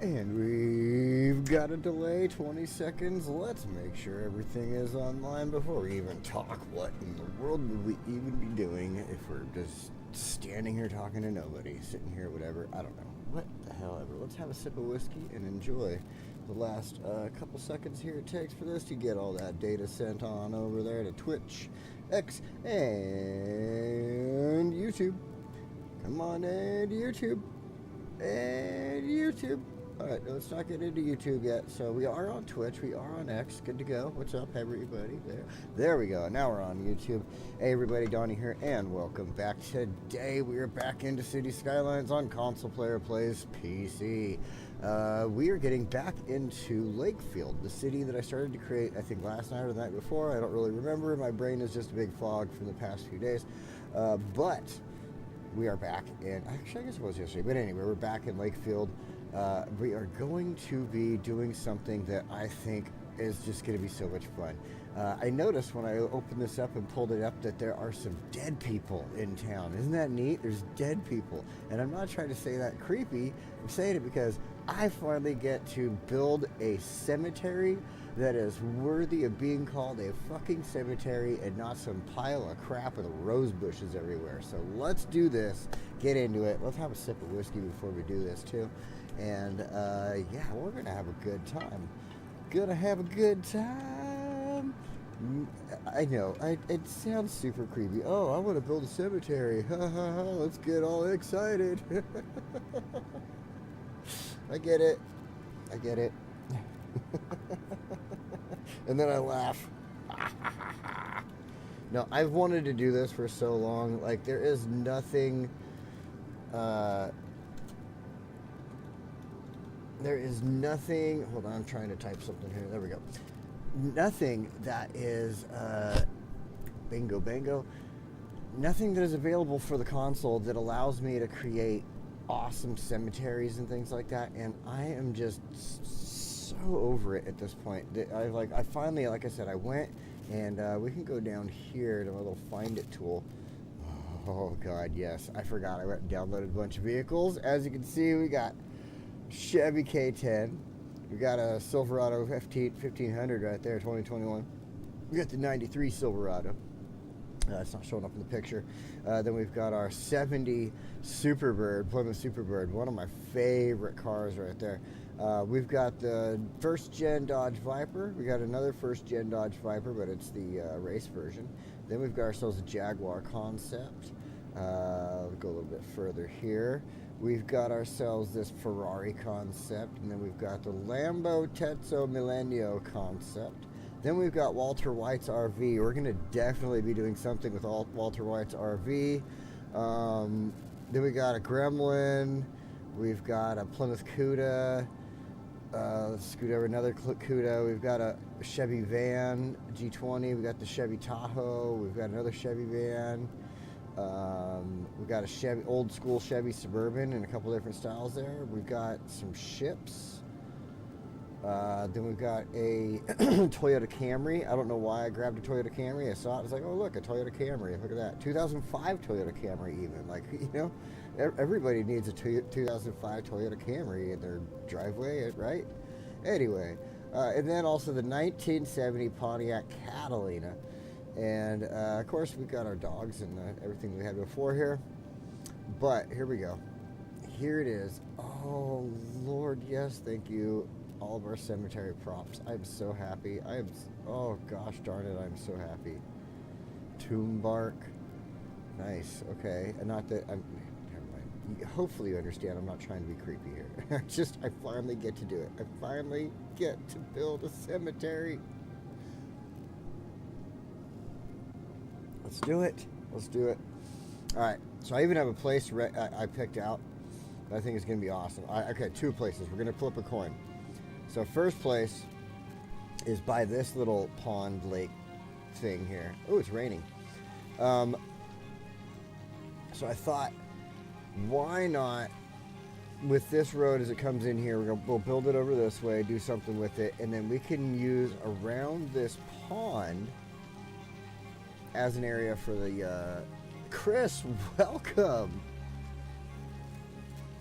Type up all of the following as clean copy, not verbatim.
And we've got a delay, 20 seconds. Let's make sure everything is online before we even talk. What in the world would we even be doing if we're just standing here talking to nobody, sitting here, whatever? I don't know. What the hell ever. Let's have a sip of whiskey and enjoy the last couple seconds here it takes for this to get all that data sent on over there to Twitch, X, and YouTube. Come on, and YouTube. And YouTube. Alright, let's not get into YouTube yet. So we are on Twitch, we are on X. Good to go. What's up, everybody? There we go. Now we're on YouTube. Hey everybody, Donnie here, and welcome back. Today we are back into City Skylines on Console Player Plays PC. We are getting back into Lakefield, the city that I started to create, I think last night or the night before. I don't really remember. My brain is just a big fog from the past few days. But we are back in, actually I guess it was yesterday, but anyway, we're back in Lakefield. We are going to be doing something that I think is just going to be so much fun. I noticed when I opened this up and pulled it up that there are some dead people in town. Isn't that neat? There's dead people. And I'm not trying to say that creepy. I'm saying it because I finally get to build a cemetery that is worthy of being called a fucking cemetery and not some pile of crap with rose bushes everywhere. So let's do this. Get into it. Let's have a sip of whiskey before we do this too. And yeah, we're gonna have a good time. Gonna have a good time. I know, it sounds super creepy. Oh, I want to build a cemetery. Ha ha ha, let's get all excited. I get it. I get it. And then I laugh. No, I've wanted to do this for so long. Like, there is nothing... there is nothing... Hold on, I'm trying to type something here. There we go. Nothing that is... bingo, bango. Nothing that is available for the console that allows me to create awesome cemeteries and things like that. And I am just so over it at this point. I finally, like I said, I went and we can go down here to my little find it tool. Oh god, yes, I forgot. I went and downloaded a bunch of vehicles. As you can see, we got Chevy K10, we got a Silverado 1500 right there, 2021. We got the 93 Silverado. It's not showing up in the picture. Then we've got our 70 Superbird, Plymouth Superbird, one of my favorite cars right there. We've got the first gen Dodge Viper. We got another first gen Dodge Viper, but it's the race version. Then we've got ourselves a Jaguar Concept. We'll go a little bit further here. We've got ourselves this Ferrari Concept, and then we've got the Lambo Terzo Millennio Concept. Then we've got Walter White's RV. We're going to definitely be doing something with Walter White's RV. Then we got a Gremlin. We've got a Plymouth Cuda. Let's scoot over another Cuda. We've got a Chevy van, G20. We've got the Chevy Tahoe. We've got another Chevy van. We've got a Chevy, old school Chevy Suburban in a couple different styles there. We've got some ships. Then we've got a Toyota Camry. I don't know why I grabbed a Toyota Camry. I saw it. I was like, oh, look, a Toyota Camry. Look at that. 2005 Toyota Camry even. Like, you know, everybody needs a 2005 Toyota Camry in their driveway, right? Anyway, and then also the 1970 Pontiac Catalina. And, of course, we've got our dogs and everything we had before here. But here we go. Here it is. Oh, Lord, yes, thank you. All of our cemetery props. I'm so happy. Oh gosh darn it, I'm so happy. Tomb bark. Nice, okay. And not that, never mind. Hopefully you understand I'm not trying to be creepy here. I finally get to do it. I finally get to build a cemetery. Let's do it. Let's do it. Alright, so I even have a place I picked out that I think is going to be awesome. Okay, two places. We're going to flip a coin. So first place is by this little pond lake thing here. Oh, it's raining. So I thought, why not, with this road as it comes in here, we'll build it over this way, do something with it, and then we can use around this pond as an area for the, Chris, welcome.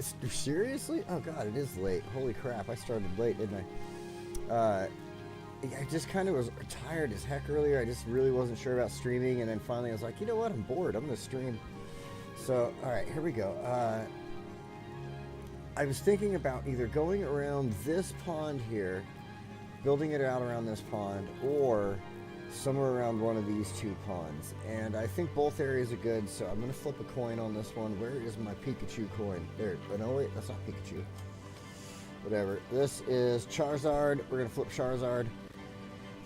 Seriously? Oh god, it is late. Holy crap, I started late, didn't I? I just kind of was tired as heck earlier. I just really wasn't sure about streaming, and then finally I was like, you know what, I'm bored. I'm going to stream. So, alright, here we go. I was thinking about either going around this pond here, building it out around this pond, or somewhere around one of these two ponds. And I think both areas are good, so I'm going to flip a coin on this one. Where is my Pikachu coin? There. Oh, no, wait, that's not Pikachu. Whatever. This is Charizard. We're going to flip Charizard.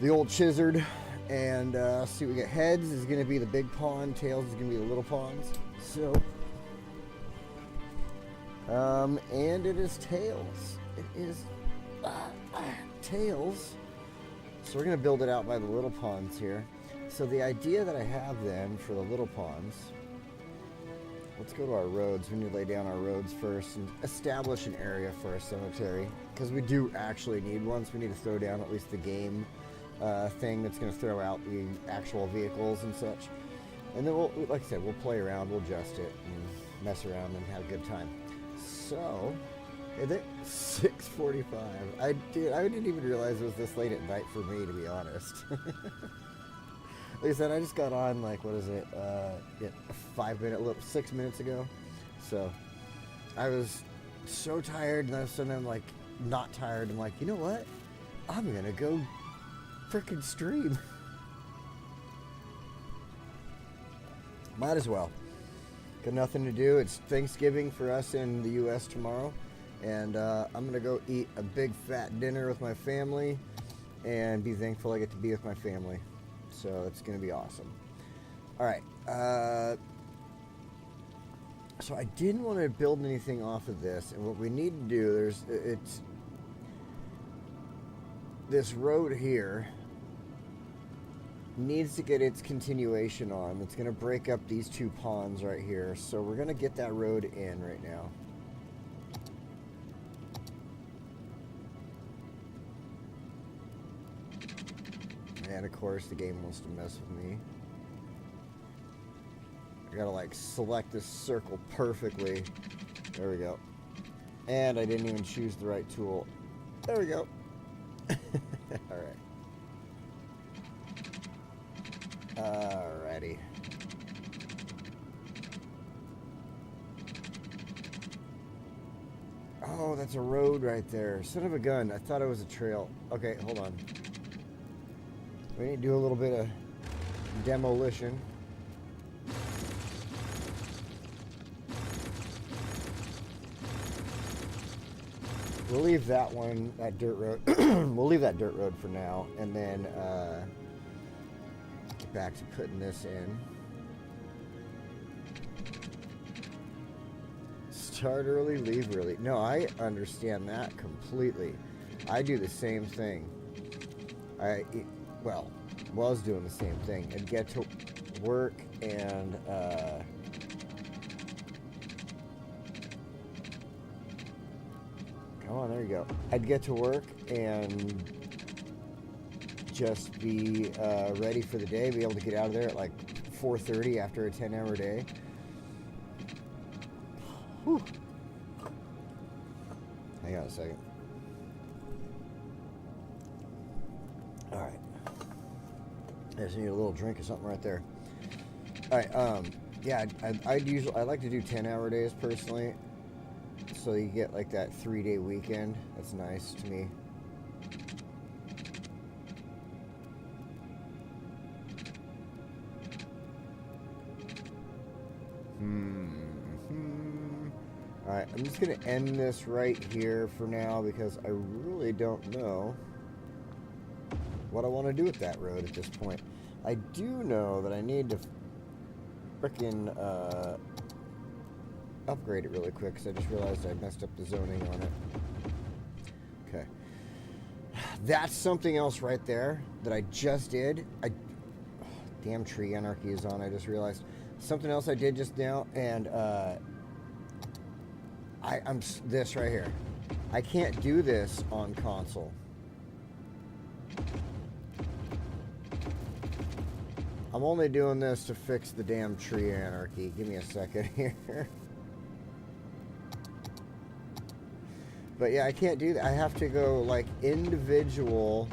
The old Chizard. And see, we get heads is going to be the big pond. Tails is going to be the little ponds. So, and it is Tails. It is Tails. So we're going to build it out by the little ponds here. So the idea that I have then for the little ponds, let's go to our roads. We need to lay down our roads first and establish an area for our cemetery, because we do actually need one. So we need to throw down at least the game thing that's going to throw out the actual vehicles and such. And then we'll, like I said, we'll play around, we'll adjust it and mess around and have a good time. So, is it 6:45? I didn't even realize it was this late at night for me, to be honest. Like I said, I just got on, like, what is it, 6 minutes ago. So, I was so tired, and all of a sudden I'm, like, not tired. I'm like, you know what? I'm gonna go frickin' stream. Might as well. Got nothing to do. It's Thanksgiving for us in the U.S. tomorrow. And I'm going to go eat a big fat dinner with my family and be thankful I get to be with my family. So it's going to be awesome. All right. So I didn't want to build anything off of this. And what we need to do, it's this road here needs to get its continuation on. It's going to break up these two ponds right here. So we're going to get that road in right now. And of course the game wants to mess with me. I gotta like select this circle perfectly. There we go. And I didn't even choose the right tool. There we go. Alright. Alrighty. Oh, that's a road right there. Son of a gun. I thought it was a trail. Okay, hold on. We need to do a little bit of demolition. We'll leave that one, that dirt road. We'll leave that dirt road for now, and then get back to putting this in. Start early, leave early. No, I understand that completely. I do the same thing. Well, was doing the same thing. I'd get to work and come on, there you go. I'd get to work and just be ready for the day, be able to get out of there at like 4:30 after a 10-hour day. Whew. Hang on a second. All right. I just need a little drink or something right there. All right. Yeah, I like to do 10-hour days personally, so you get like that 3-day weekend. That's nice to me. All right, I'm just gonna end this right here for now because I really don't know what I want to do with that road at this point. I do know that I need to frickin' upgrade it really quick because I just realized I messed up the zoning on it. Okay. That's something else right there that I just did. Damn tree anarchy is on, I just realized. Something else I did just now, and I'm this right here. I can't do this on console. I'm only doing this to fix the damn tree anarchy. Give me a second here. But yeah, I can't do that. I have to go like individual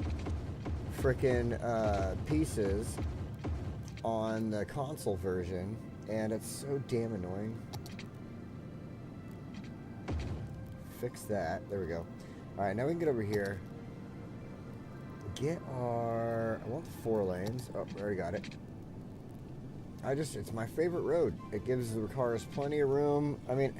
frickin' pieces on the console version, and it's so damn annoying. Fix that. There we go. Alright, now we can get over here. Get our... I want the 4 lanes. Oh, I already got it. It's my favorite road. It gives the cars plenty of room. I mean,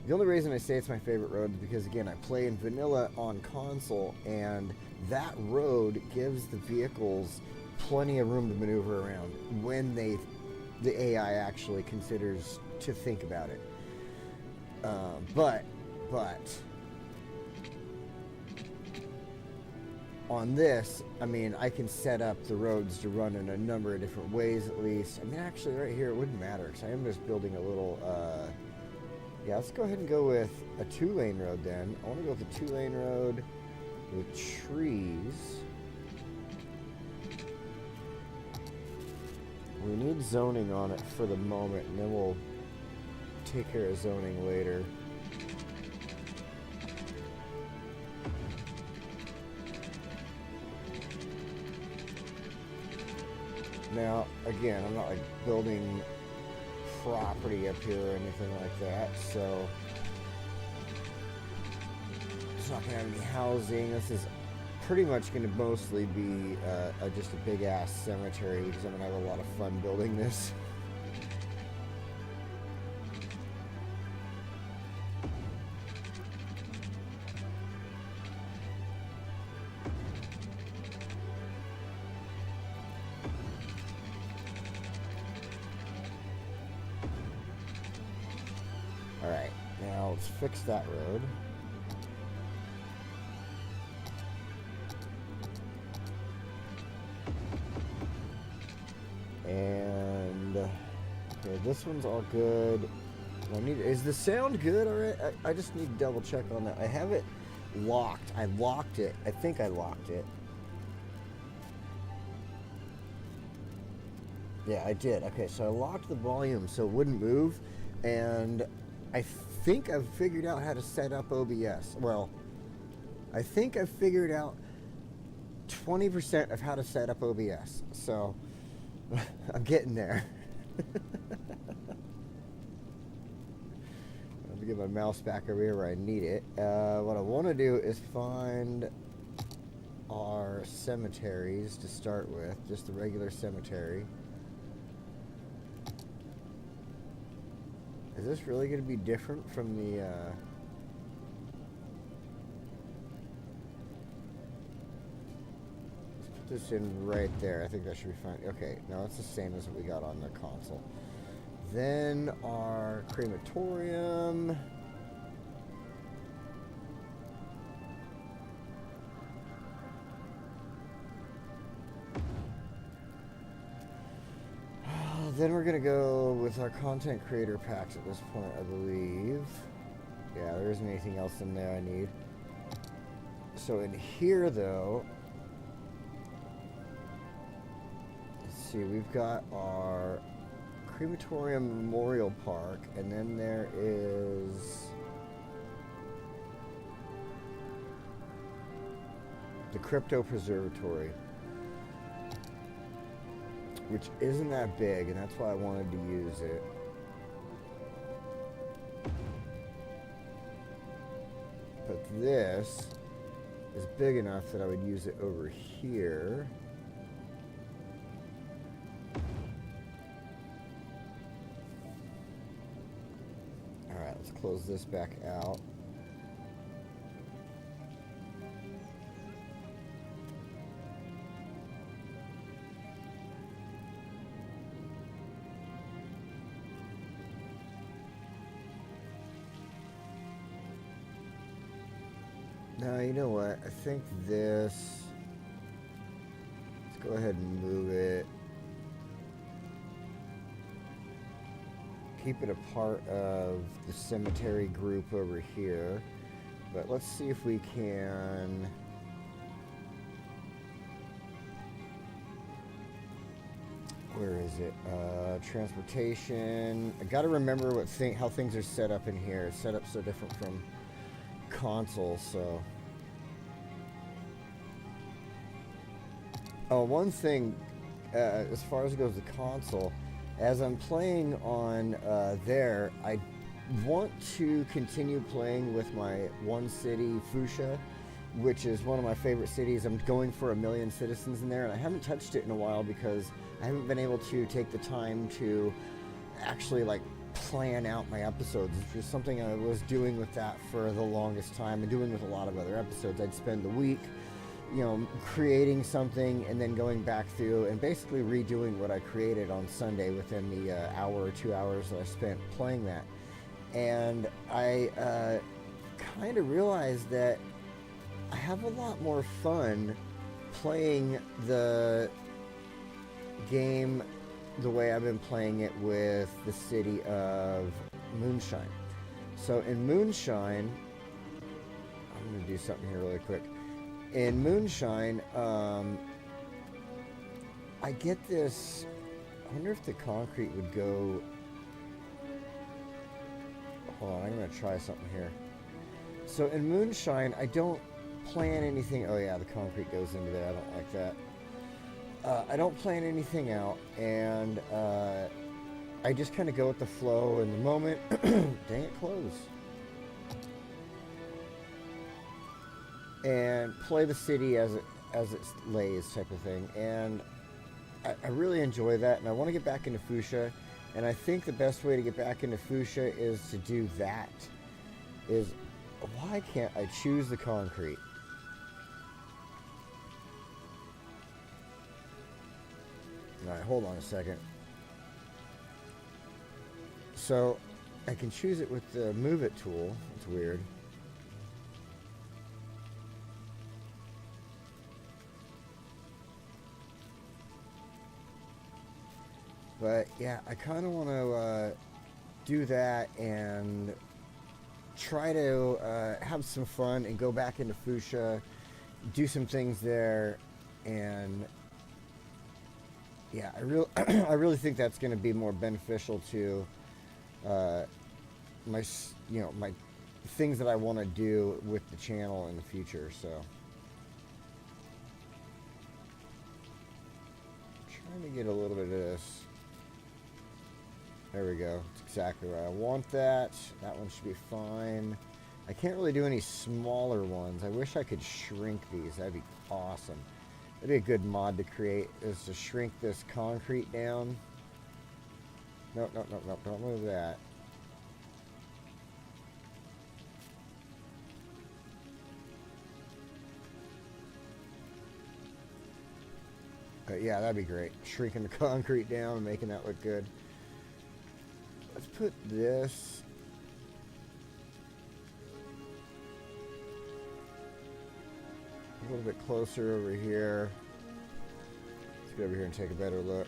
the only reason I say it's my favorite road is because, again, I play in vanilla on console, and that road gives the vehicles plenty of room to maneuver around when the AI actually considers to think about it. But on this, I mean, I can set up the roads to run in a number of different ways at least. I mean, actually, right here, it wouldn't matter because I am just building a little, yeah, let's go ahead and go with a 2-lane road then. I want to go with a 2-lane road with trees. We need zoning on it for the moment, and then we'll take care of zoning later. Now, again, I'm not like building property up here or anything like that, so it's not going to have any housing. This is pretty much going to mostly be just a big ass cemetery because I'm going to have a lot of fun building this. Alright, now let's fix that road. And okay, this one's all good. Is the sound good? Alright, I just need to double check on that. I have it locked. I locked it. I think I locked it. Yeah, I did. Okay, so I locked the volume so it wouldn't move, and I think I've figured out how to set up OBS. Well, I think I've figured out 20% of how to set up OBS. So, I'm getting there. Let me get my mouse back over here where I need it. What I want to do is find our cemeteries to start with. Just the regular cemetery. Is this really going to be different from the, let's put this in right there. I think that should be fine. Okay, no, it's the same as what we got on the console. Then our crematorium. Then we're going to go with our content creator packs at this point, I believe. Yeah, there isn't anything else in there I need. So in here, though, let's see, we've got our crematorium memorial park, and then there is the crypto preservatory, which isn't that big, and that's why I wanted to use it. But this is big enough that I would use it over here. Alright, let's close this back out. Now, you know what? I think this... Let's go ahead and move it. Keep it a part of the cemetery group over here. But let's see if we can... Where is it? Transportation. I gotta remember how things are set up in here. It's set up so different from console, so. Oh, one thing, as far as it goes, the console, as I'm playing on there, I want to continue playing with my one city, Fuchsia, which is one of my favorite cities. I'm going for 1 million citizens in there, and I haven't touched it in a while because I haven't been able to take the time to actually like plan out my episodes, which is something I was doing with that for the longest time and doing with a lot of other episodes. I'd spend the week, you know, creating something and then going back through and basically redoing what I created on Sunday within the hour or 2 hours that I spent playing that. And I kind of realized that I have a lot more fun playing the game the way I've been playing it with the city of Moonshine. So in Moonshine, I'm going to do something here really quick. In Moonshine, I get this, I wonder if the concrete would go, hold on, I'm going to try something here. So in Moonshine, I don't plan anything, oh yeah, the concrete goes into there, I don't like that. I don't plan anything out, and I just kind of go with the flow in the moment. Dang it, close. And play the city as it lays, type of thing. And I really enjoy that, and I want to get back into Fuchsia. And I think the best way to get back into Fuchsia is to do that. Is, why can't I choose the concrete? Alright, hold on a second. So, I can choose it with the Move It tool. It's weird. But, yeah, I kind of want to do that and try to have some fun and go back into Fuchsia, do some things there, and yeah, I really think that's going to be more beneficial to my things that I want to do with the channel in the future. So, trying to get a little bit of this. There we go. That's exactly right. I want that. That one should be fine. I can't really do any smaller ones. I wish I could shrink these. That'd be awesome. That'd be a good mod to create, is to shrink this concrete down. No, don't move that. But yeah, that'd be great. Shrinking the concrete down and making that look good. Let's put this a little bit closer over here. Let's go over here and take a better look.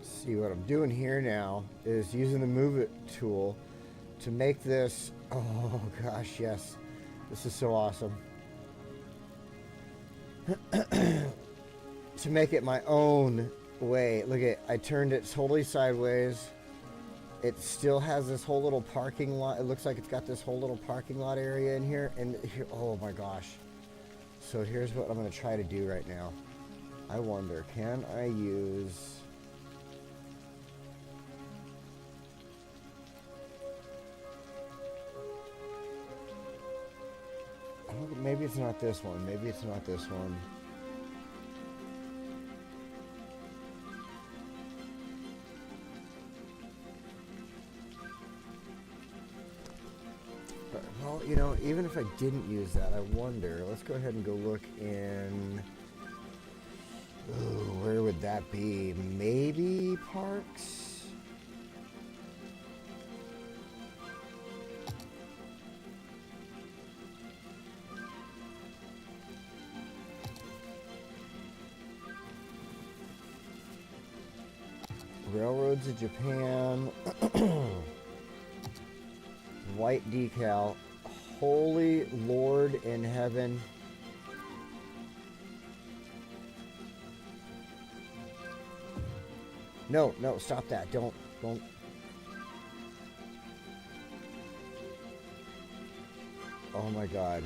See, what I'm doing here now is using the Move It tool to make this, oh gosh, yes, this is so awesome. To make it my own way. Look at, I turned it totally sideways. It still has this whole little parking lot. It looks like it's got this whole little parking lot area in here. And here, oh my gosh. So here's what I'm going to try to do right now. I wonder, can I use... Maybe it's not this one. Maybe it's not this one. But, well, you know, even if I didn't use that, I wonder. Let's go ahead and go look in... Ooh, where would that be? Maybe Parks? Railroads of Japan. White decal. Holy Lord in heaven. No, no, stop that. Don't. Oh my God.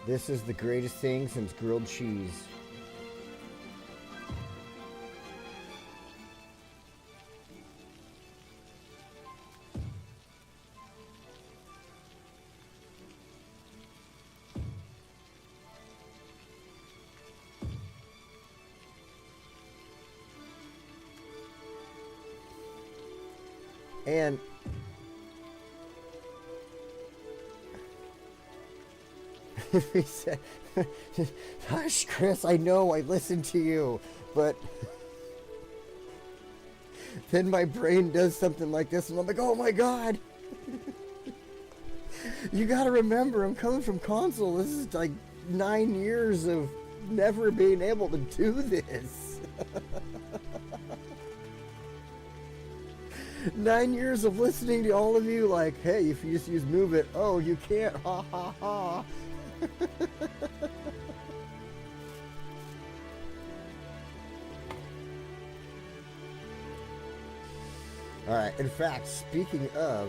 This is the greatest thing since grilled cheese. And he said, "Hush, Chris, I know, I listened to you, but then my brain does something like this, and I'm like, oh my God." You gotta remember, I'm coming from console. This is like 9 years of never being able to do this. 9 years of listening to all of you like, hey, if you just use move it, oh, you can't, ha ha ha. Alright, in fact, speaking of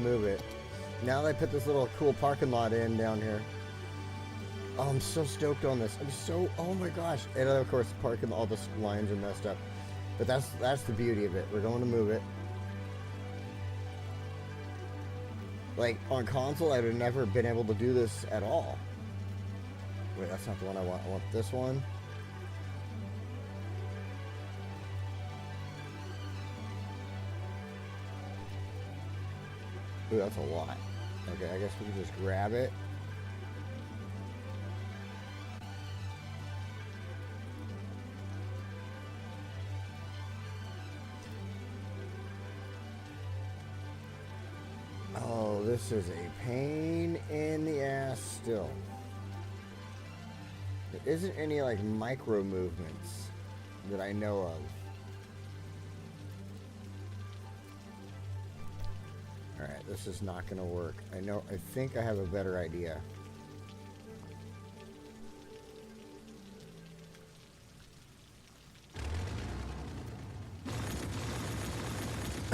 move it, now that I put this little cool parking lot in down here, oh, I'm so stoked on this. Oh my gosh. And of course, parking, all the lines are messed up. But that's the beauty of it. We're going to move it. Like, on console, I'd have never been able to do this at all. Wait, that's not the one I want. I want this one. Ooh, that's a lot. Okay, I guess we can just grab it. Oh, this is a pain in the ass still. There isn't any like micro movements that I know of. Alright, this is not going to work. I think I have a better idea.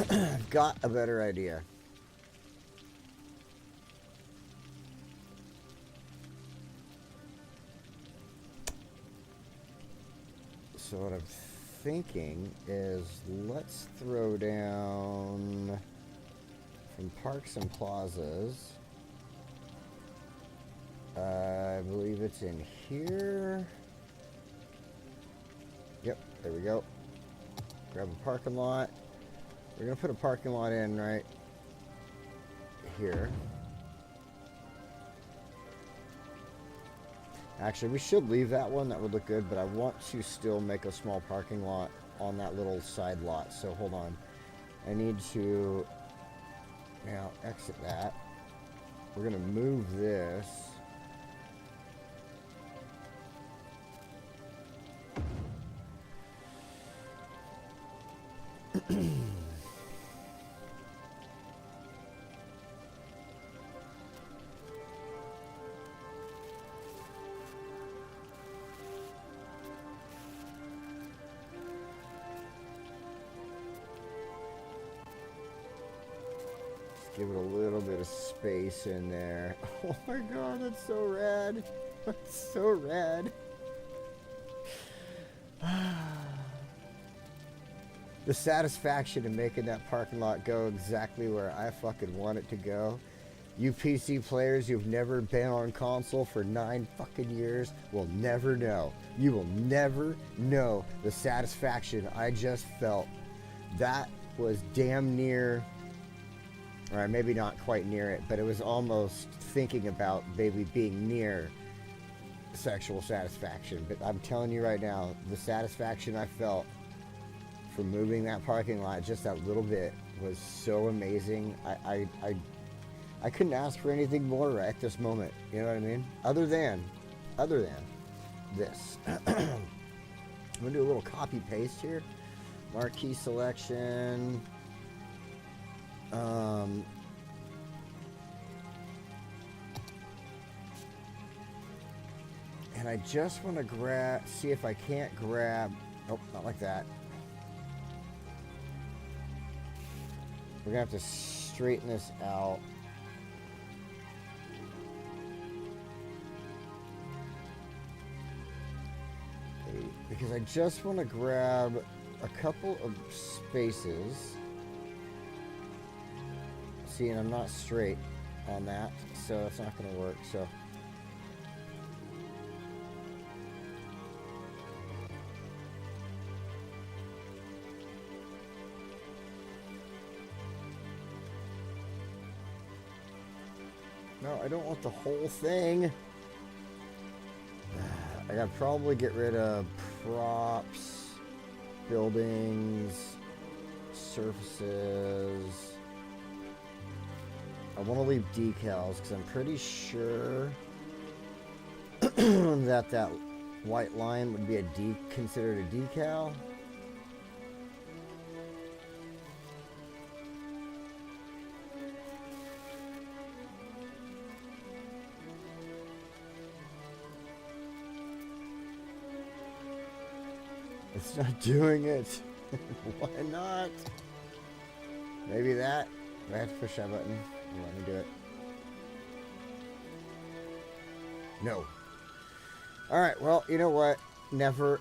I've got a better idea. So what I'm thinking is let's throw down from Parks and Plazas. I believe it's in here. Yep, there we go. Grab a parking lot. We're going to put a parking lot in right here. Actually, we should leave that one. That would look good, but I want to still make a small parking lot on that little side lot. So hold on. I need to now exit that. We're going to move this. Give it a little bit of space in there. Oh my God, that's so rad. That's so rad. The satisfaction in making that parking lot go exactly where I fucking want it to go. You PC players who've never been on console for 9 fucking years will never know. You will never know the satisfaction I just felt. That was damn near, or maybe not quite near it, but it was almost thinking about maybe being near sexual satisfaction. But I'm telling you right now, the satisfaction I felt from moving that parking lot just that little bit was so amazing. I couldn't ask for anything more right at this moment. You know what I mean? Other than this. I'm going to do a little copy paste here. Marquee selection. And I just want to see if I can't grab, nope, not like that. We're going to have to straighten this out. Because I just want to grab a couple of spaces. See, and I'm not straight on that, so it's not going to work. So no, I don't want the whole thing. I gotta probably get rid of props, buildings, surfaces. I want to leave decals because I'm pretty sure that white line would be considered a decal. It's not doing it. Why not? Maybe that. I have to push that button. Let me do it. No. Alright, well, you know what? Never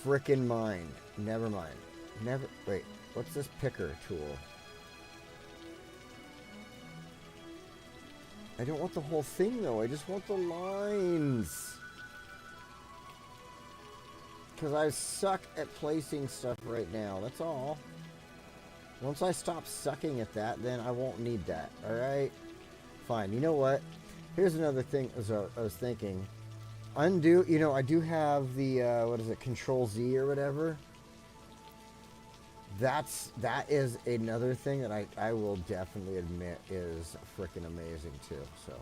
frickin' mind. Never mind. Never. Wait, what's this picker tool? I don't want the whole thing, though. I just want the lines. Because I suck at placing stuff right now. That's all. Once I stop sucking at that, then I won't need that. Alright? Fine. You know what? Here's another thing I was thinking. Undo, you know, I do have the, what is it, Control Z or whatever. That is another thing that I will definitely admit is freaking amazing too, so.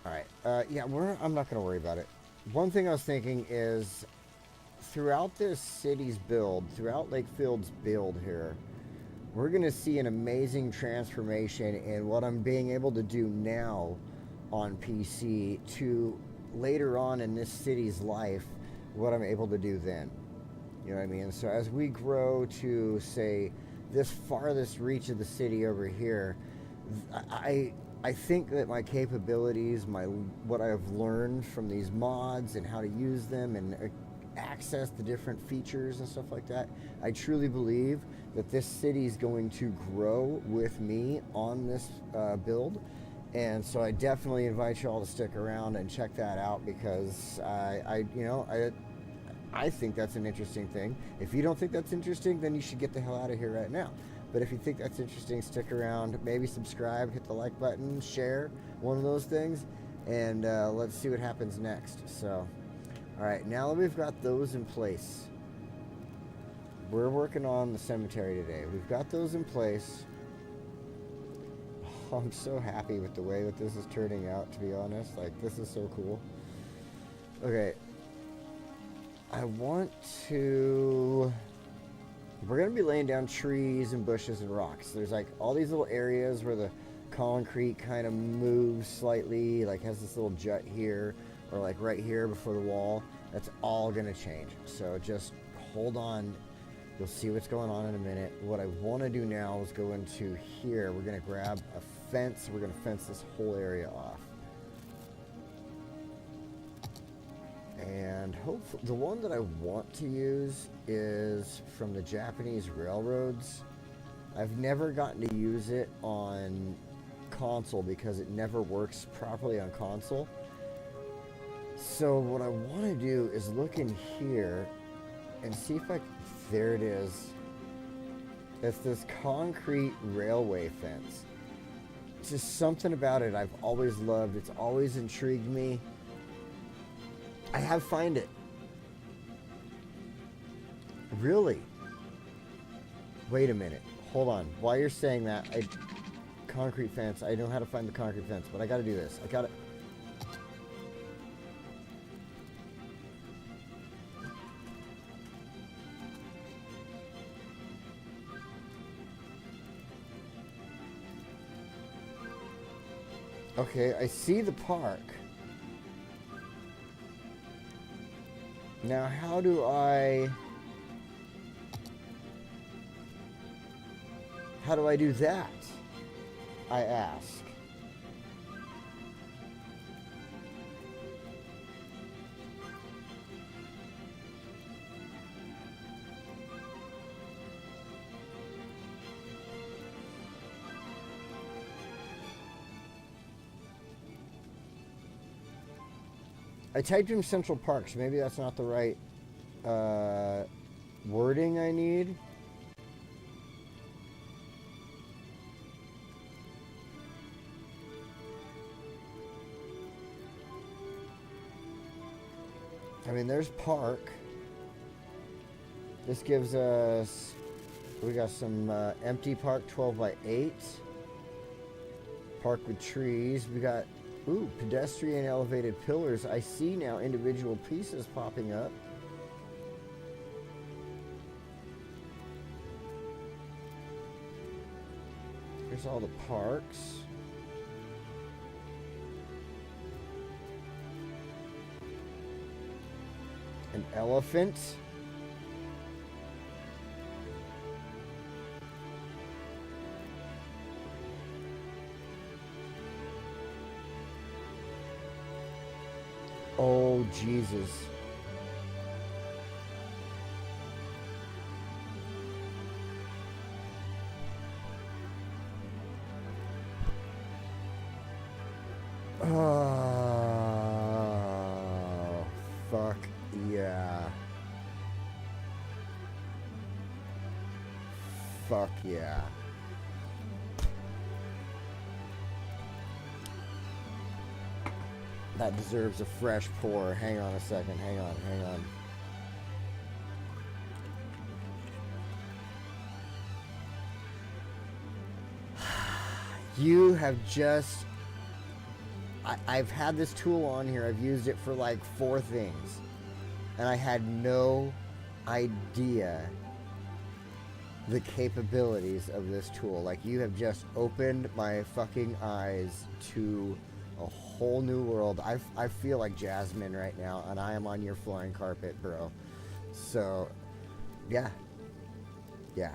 Alright, yeah, I'm not going to worry about it. One thing I was thinking is, throughout this city's build, throughout Lakefield's build here, we're going to see an amazing transformation in what I'm being able to do now on PC to later on in this city's life, what I'm able to do then. You know what I mean? So as we grow to, say, this farthest reach of the city over here, I think that my capabilities, what I've learned from these mods and how to use them and access the different features and stuff like that, I truly believe that this city is going to grow with me on this build. And so I definitely invite you all to stick around and check that out because I think that's an interesting thing. If you don't think that's interesting, then you should get the hell out of here right now. But if you think that's interesting, stick around, maybe subscribe, hit the like button, share, one of those things, and let's see what happens next. So, all right, now that we've got those in place, we're working on the cemetery today. We've got those in place. Oh, I'm so happy with the way that this is turning out, to be honest. Like, this is so cool. Okay. I want to... We're going to be laying down trees and bushes and rocks. There's like all these little areas where the concrete kind of moves slightly, like has this little jut here or like right here before the wall. That's all going to change. So just hold on. You'll see what's going on in a minute. What I want to do now is go into here. We're going to grab a fence. We're going to fence this whole area off. And hopefully, the one that I want to use is from the Japanese railroads. I've never gotten to use it on console because it never works properly on console. So what I want to do is look in here and see if there it is. It's this concrete railway fence. It's just something about it I've always loved. It's always intrigued me. I have found it. Really? Wait a minute. Hold on. While you're saying that, concrete fence. I know how to find the concrete fence, but I gotta do this. I gotta... Okay, I see the park. Now, how do I do that? I ask. I typed in Central Park, so maybe that's not the right wording I need. I mean, there's park. This gives us, we got some empty park, 12 by 8. Park with trees. We got, ooh, pedestrian elevated pillars. I see now individual pieces popping up. Here's all the parks. An elephant. Oh, Jesus. Oh, fuck yeah. Fuck yeah. That deserves a fresh pour. Hang on a second. Hang on. You have just... I've had this tool on here. I've used it for like 4 things. And I had no idea the capabilities of this tool. Like, you have just opened my fucking eyes to a whole new world. I feel like Jasmine right now, and I am on your flying carpet, bro. So, yeah. Yeah.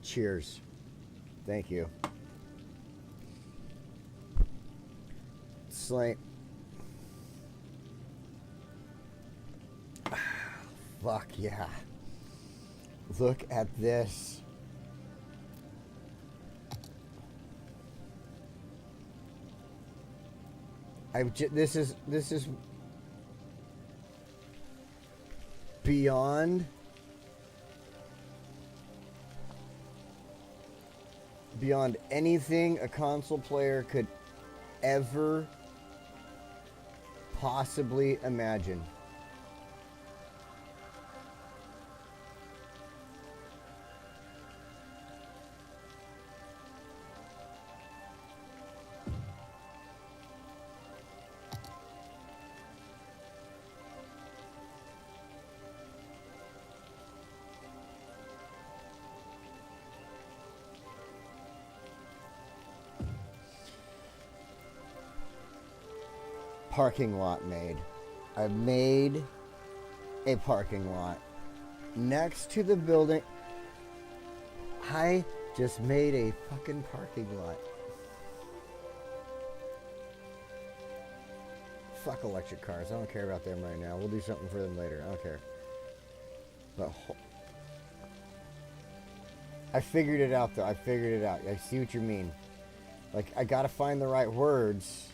Cheers. Thank you. Slang. Fuck yeah. Look at this. This is beyond anything a console player could ever possibly imagine. Parking lot made. I made a parking lot next to the building. I just made a fucking parking lot. Fuck electric cars. I don't care about them right now. We'll do something for them later. I don't care. But I figured it out, though. I figured it out. I see what you mean. Like, I gotta find the right words,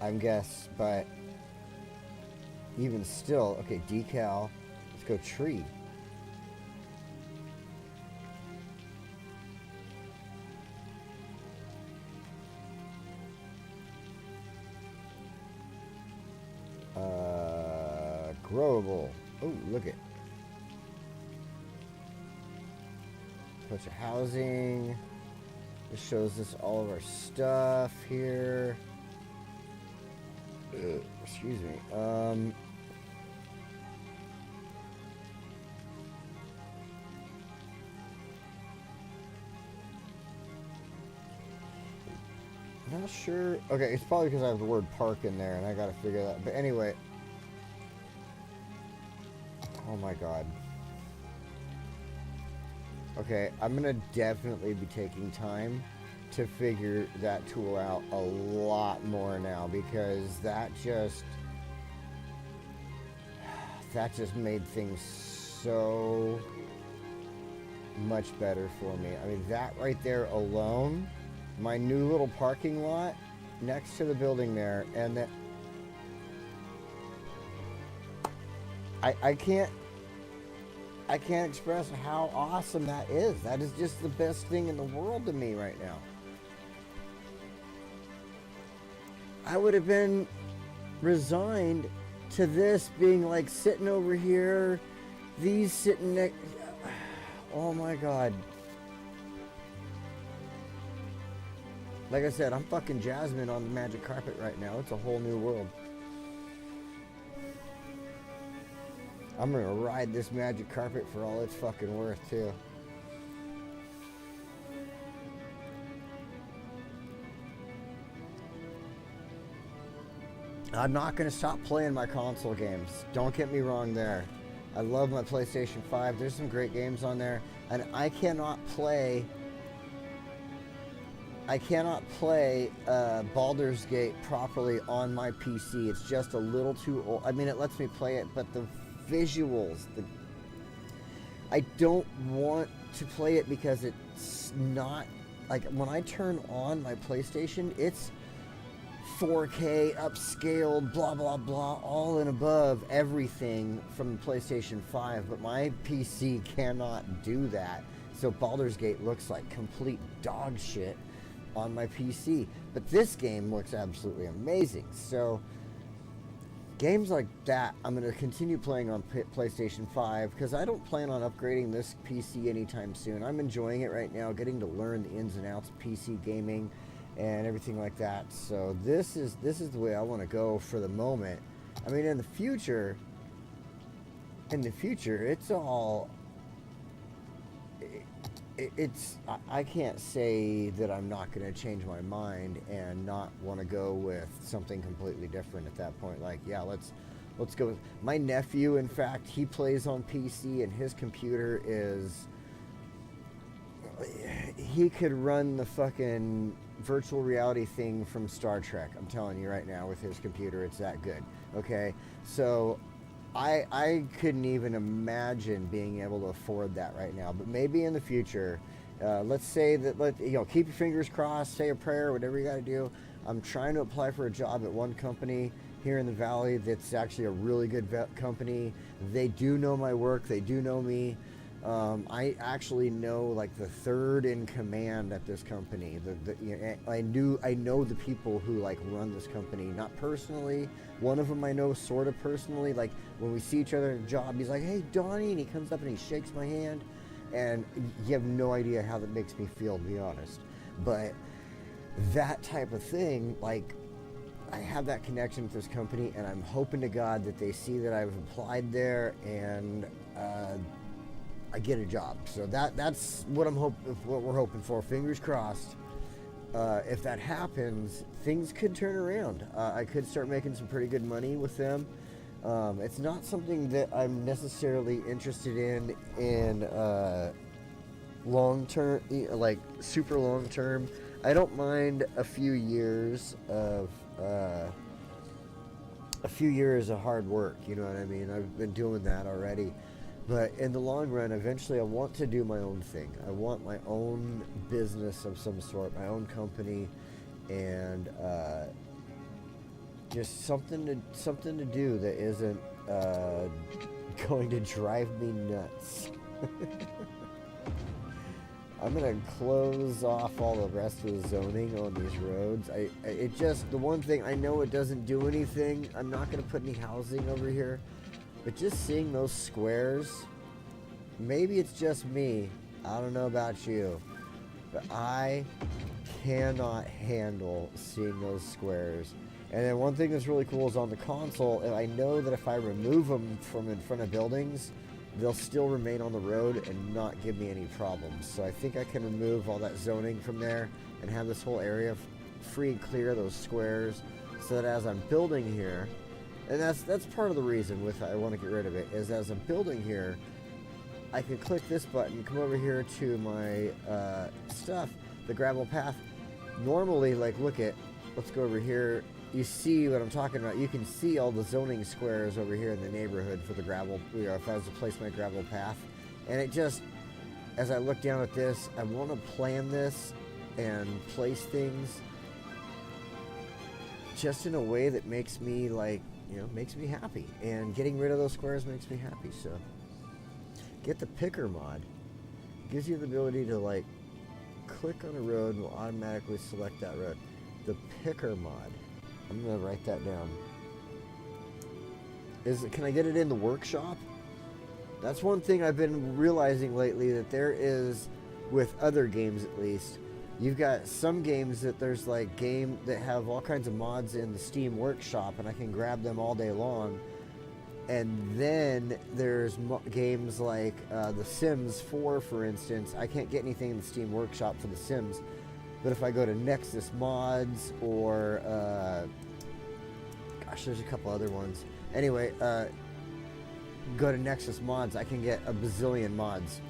I guess, but even still, okay, decal. Let's go tree. Growable. Oh, look at. Bunch of housing. This shows us all of our stuff here. Excuse me. almost sure. Okay, it's probably because I have the word park in there and I gotta figure that. But anyway. Oh my god. Okay, I'm gonna definitely be taking time to figure that tool out a lot more now, because that just made things so much better for me. I mean, that right there alone, my new little parking lot next to the building there, and that I can't express how awesome that is. That is just the best thing in the world to me right now. I would have been resigned to this being like sitting over here, these sitting next. Oh my god. Like I said, I'm fucking Jasmine on the magic carpet right now. It's a whole new world. I'm gonna ride this magic carpet for all it's fucking worth, too. I'm not gonna stop playing my console games. Don't get me wrong there. I love my PlayStation 5. There's some great games on there. And I cannot play Baldur's Gate properly on my PC. It's just a little too old. I mean, it lets me play it, but the visuals, I don't want to play it because it's not, like, when I turn on my PlayStation, it's 4K, upscaled, blah, blah, blah, all and above everything from the PlayStation 5, but my PC cannot do that. So Baldur's Gate looks like complete dog shit on my PC. But this game looks absolutely amazing. So games like that, I'm going to continue playing on PlayStation 5 because I don't plan on upgrading this PC anytime soon. I'm enjoying it right now, getting to learn the ins and outs of PC gaming and everything like that. So this is the way I want to go for the moment. I mean, in the future, it's all, I can't say that I'm not going to change my mind and not want to go with something completely different at that point. Like, yeah, let's go with my nephew. In fact, he plays on PC and his computer is, he could run the fucking virtual reality thing from Star Trek. I'm telling you right now, with his computer, it's that good. Okay, so I couldn't even imagine being able to afford that right now, but maybe in the future. Let's say that, keep your fingers crossed, say a prayer, whatever you got to do. I'm trying to apply for a job at one company here in the Valley that's actually a really good company. They do know my work. They do know me. I actually know like the third in command at this company. I know the people who like run this company, not personally. One of them I know sort of personally. Like when we see each other at a job, he's like, "Hey, Donnie," and he comes up and he shakes my hand, and you have no idea how that makes me feel, to be honest. But that type of thing, like, I have that connection with this company, and I'm hoping to God that they see that I've applied there and I get a job. So that's what what we're hoping for. Fingers crossed. If that happens, things could turn around. I could start making some pretty good money with them. It's not something that I'm necessarily interested in long term, like super long term. I don't mind a few years of hard work. You know what I mean? I've been doing that already. But in the long run, eventually I want to do my own thing. I want my own business of some sort, my own company, and just something to do that isn't going to drive me nuts. I'm gonna close off all the rest of the zoning on these roads. The one thing I know, it doesn't do anything. I'm not gonna put any housing over here. But just seeing those squares, maybe it's just me, I don't know about you, but I cannot handle seeing those squares. And then one thing that's really cool is on the console, and I know that if I remove them from in front of buildings, they'll still remain on the road and not give me any problems. So I think I can remove all that zoning from there and have this whole area free and clear those squares so that as I'm building here, and that's part of the reason with I want to get rid of it, is as I'm building here, I can click this button, come over here to my stuff, the gravel path. Normally, like, let's go over here. You see what I'm talking about. You can see all the zoning squares over here in the neighborhood for the gravel, if I was to place my gravel path. And it just, as I look down at this, I want to plan this and place things just in a way that makes me, like, makes me happy. And getting rid of those squares makes me happy. So get the picker mod. Gives you the ability to, like, click on a road and will automatically select that road. The picker mod. I'm gonna write that down. Can I get it in the workshop? That's one thing I've been realizing lately, that there is, with other games at least, you've got some games that there's like game that have all kinds of mods in the Steam workshop and I can grab them all day long. And then there's games like The Sims 4, for instance. I can't get anything in the Steam workshop for The Sims. But if I go to Nexus Mods or, gosh, there's a couple other ones. Anyway, go to Nexus Mods, I can get a bazillion mods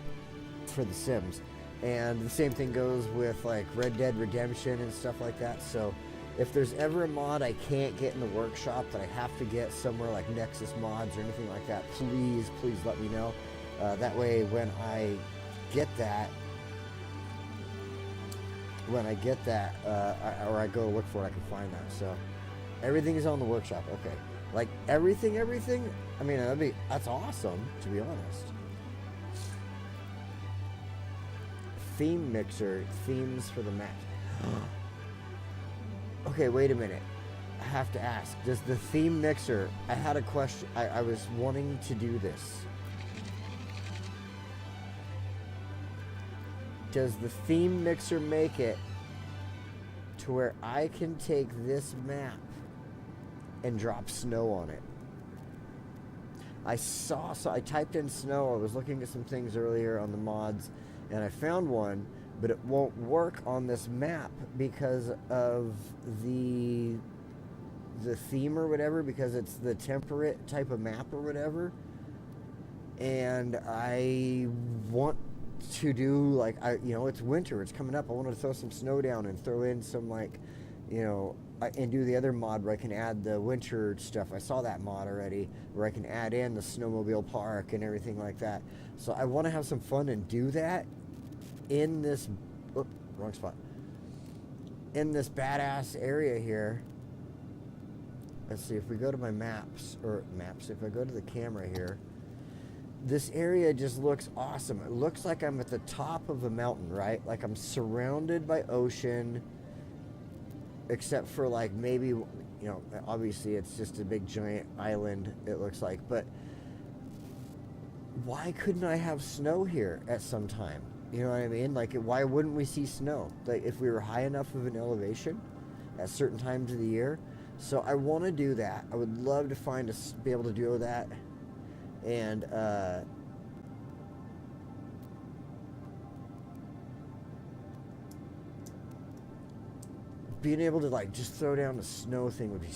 for The Sims. And the same thing goes with like Red Dead Redemption and stuff like that. So if there's ever a mod I can't get in the workshop that I have to get somewhere like Nexus Mods or anything like that, please let me know. That way when I get that, or I go look for it, I can find that. So everything is on the workshop. Okay, like everything. I mean, that's awesome, to be honest. Theme mixer, themes for the map. Okay, wait a minute. I have to ask, does the theme mixer, I had a question, I was wanting to do this. Does the theme mixer make it to where I can take this map and drop snow on it? I typed in snow, I was looking at some things earlier on the mods, and I found one, but it won't work on this map because of the theme or whatever, because it's the temperate type of map or whatever. And I want to do, like, it's winter, it's coming up, I wanted to throw some snow down and throw in some, like, and do the other mod where I can add the winter stuff. I saw that mod already, where I can add in the snowmobile park and everything like that. So I want to have some fun and do that in this, wrong spot, in this badass area here. Let's see, if we go to my maps, if I go to the camera here, this area just looks awesome. It looks like I'm at the top of a mountain, right? Like I'm surrounded by ocean, except for like maybe, obviously it's just a big giant island, it looks like. But why couldn't I have snow here at some time? You know what I mean? Like, why wouldn't we see snow? Like, if we were high enough of an elevation at certain times of the year. So I want to do that. I would love to be able to do that. And being able to, like, just throw down the snow thing would be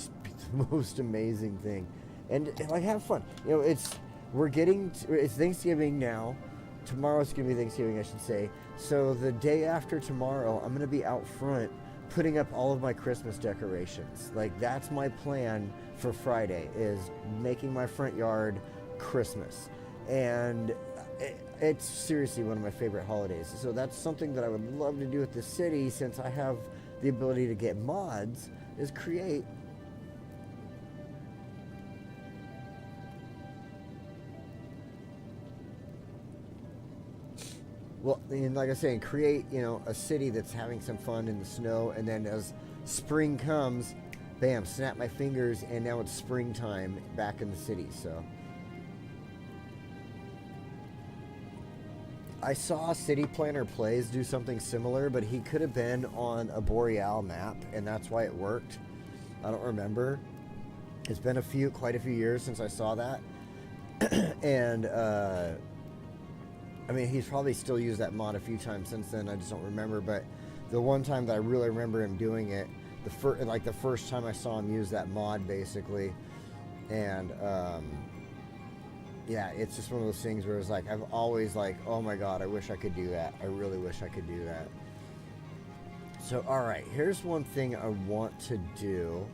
the most amazing thing. And like, have fun. It's Thanksgiving now. Tomorrow's gonna be Thanksgiving, I should say. So the day after tomorrow, I'm gonna be out front putting up all of my Christmas decorations. Like, that's my plan for Friday, is making my front yard Christmas. And it's seriously one of my favorite holidays. So that's something that I would love to do at the city, since I have the ability to get mods, is create and like I say, create, a city that's having some fun in the snow, and then as spring comes, bam, snap my fingers, and now it's springtime back in the city. So I saw City Planner Plays do something similar, but he could have been on a Boreal map, and that's why it worked. I don't remember. It's been quite a few years since I saw that. And I mean, he's probably still used that mod a few times since then. I just don't remember. But the one time that I really remember him doing it, the first time I saw him use that mod, basically. And yeah, it's just one of those things where it's like I've always like, oh my god, I wish I could do that. I really wish I could do that. So all right, here's one thing I want to do.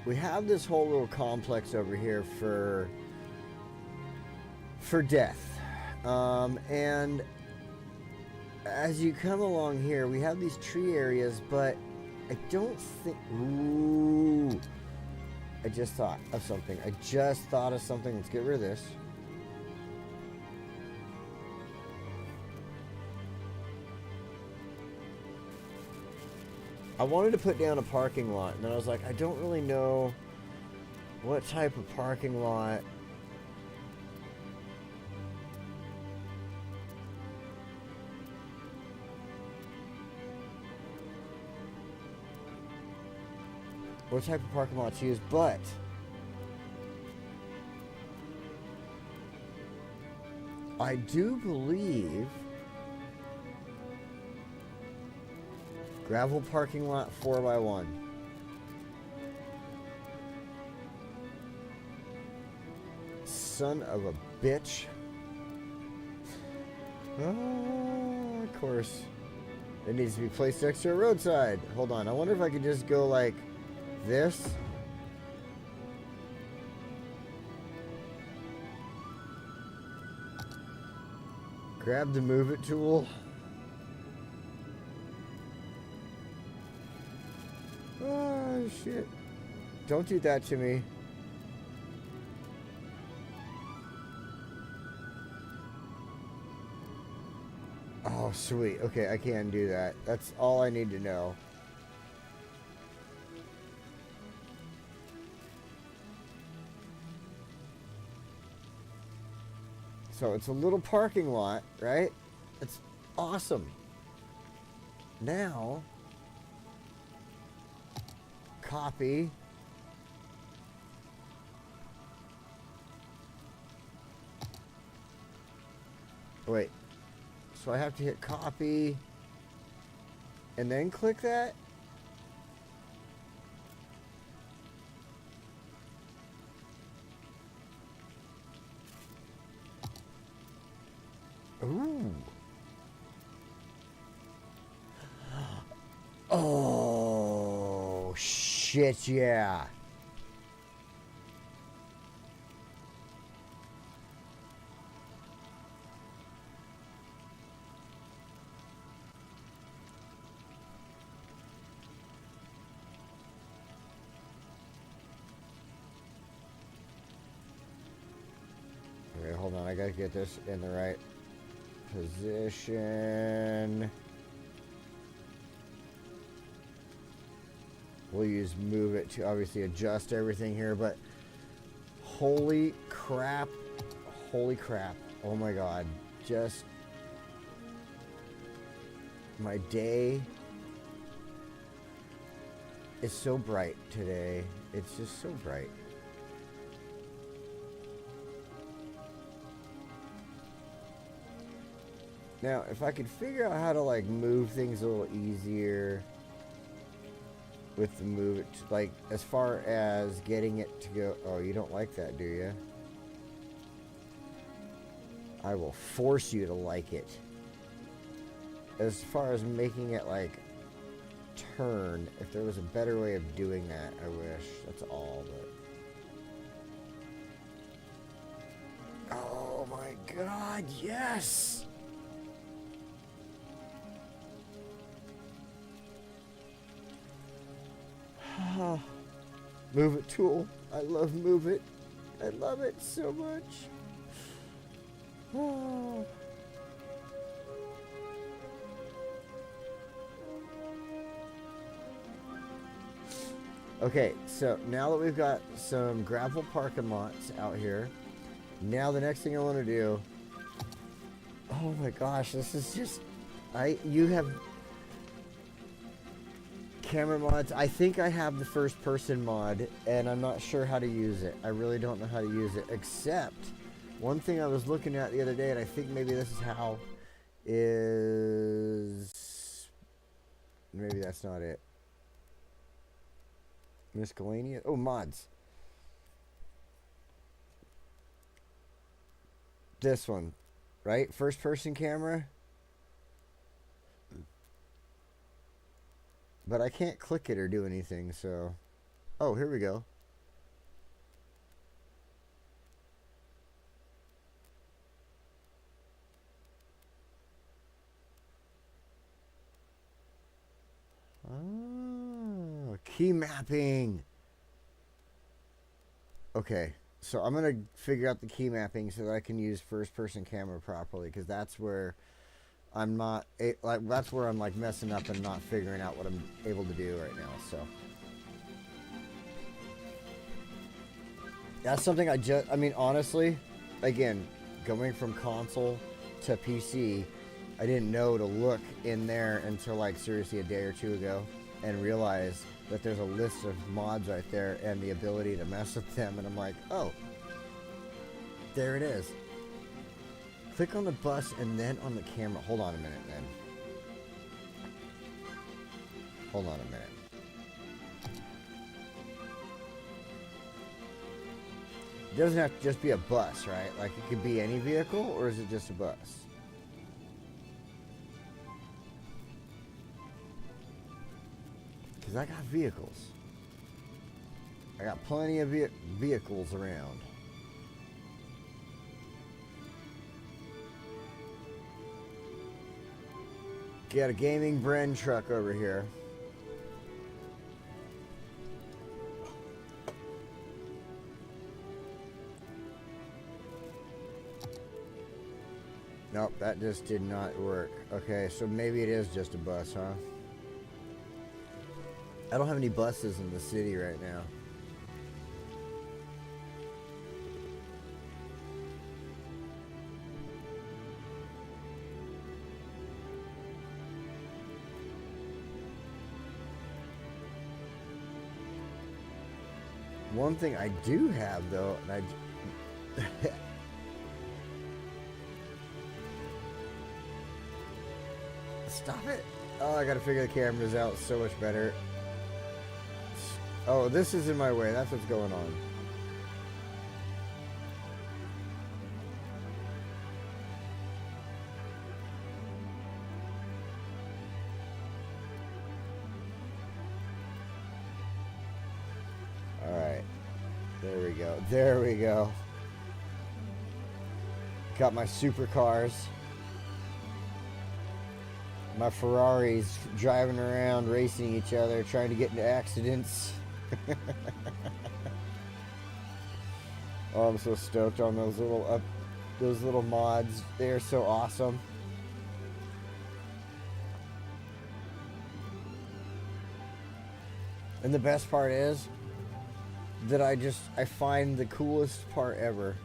We have this whole little complex over here for death, and as you come along here, we have these tree areas, but I don't think. Ooh! I just thought of something. Let's get rid of this. I wanted to put down a parking lot, and then I was like, I don't really know what type of parking lot. What type of parking lot to use, but I do believe gravel parking lot 4x1. Son of a bitch. Oh, of course. It needs to be placed next to a roadside. Hold on. I wonder if I could just go like this. Grab the move it tool. Oh, shit. Don't do that to me. Oh, sweet. Okay, I can do that. That's all I need to know. So it's a little parking lot, right? It's awesome. Now, copy. Wait. So I have to hit copy and then click that? Ooh. Oh, shit, yeah. Okay, hold on. I gotta get this in the right position. We'll use move it to obviously adjust everything here, but holy crap. Holy crap. Oh my god. Just my day is so bright today. It's just so bright. Now, if I could figure out how to like move things a little easier with the move it, like as far as getting it to go. Oh, you don't like that, do you? I will force you to like it. As far as making it like turn, if there was a better way of doing that, I wish. That's all, but oh my god, yes! Move it tool. I love move it. I love it so much. Oh. Okay, so now that we've got some gravel parking lots out here, now the next thing I want to do. Oh my gosh, this is just. You have camera mods. I think I have the first person mod, and I'm not sure how to use it. I really don't know how to use it, except one thing I was looking at the other day, and I think maybe this is how, is... Maybe that's not it. Miscellaneous? Oh, mods. This one, right? First person camera. But I can't click it or do anything, so... Oh, here we go. Oh, key mapping. Okay, so I'm gonna figure out the key mapping so that I can use first-person camera properly, because that's where I'm not like that's where I'm like messing up and not figuring out what I'm able to do right now. So that's something I mean, honestly, again, going from console to PC, I didn't know to look in there until like seriously a day or two ago and realize that there's a list of mods right there and the ability to mess with them, and I'm like, oh, there it is. Click on the bus and then on the camera. Hold on a minute, then. Hold on a minute. It doesn't have to just be a bus, right? Like, it could be any vehicle, or is it just a bus? Because I got vehicles. I got plenty of vehicles around. Got a gaming Bren truck over here. Nope, that just did not work. Okay, so maybe it is just a bus, huh? I don't have any buses in the city right now. One thing I do have, though, and Stop it! Oh, I gotta figure the cameras out so much better. Oh, this is in my way. That's what's going on. Alright. There we go. There we go. Got my supercars. My Ferraris driving around, racing each other, trying to get into accidents. Oh, I'm so stoked on those little mods. They are so awesome. And the best part is that I find the coolest part ever.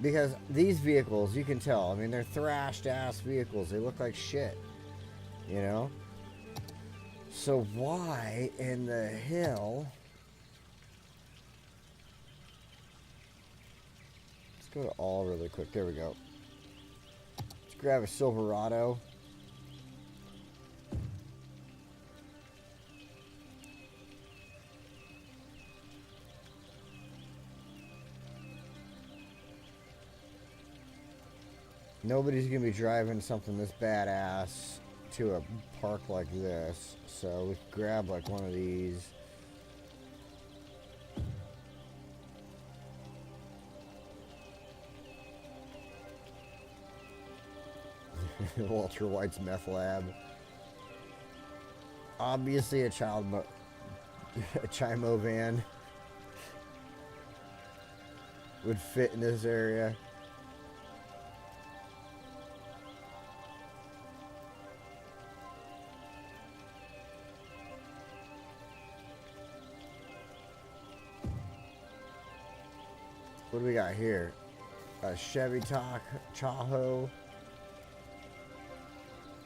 Because these vehicles, you can tell, I mean, they're thrashed ass vehicles. They look like shit, you know? So why in the hell? Let's go to all really quick. There we go. Let's grab a Silverado. Nobody's gonna be driving something this badass to a park like this, so we grab like one of these. Walter White's meth lab. Obviously a a Chimo van would fit in this area. What do we got here? A Chevy Tahoe.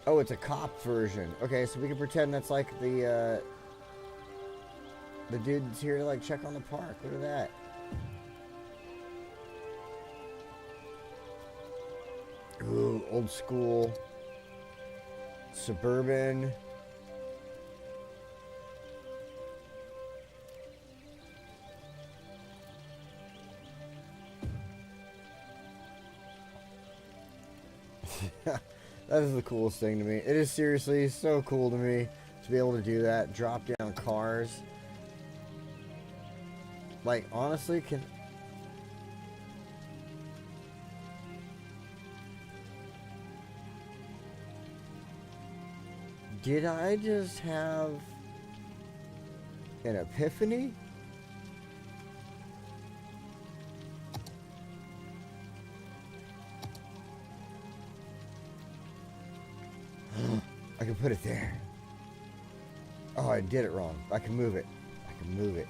Oh, it's a cop version. Okay, so we can pretend that's like the dude's here to like check on the park. Look at that. old school suburban. That is the coolest thing to me. It is seriously so cool to me to be able to do that. Drop down cars. Like, honestly, can... Did I just have an epiphany? I can put it there. Oh, I did it wrong. I can move it. I can move it.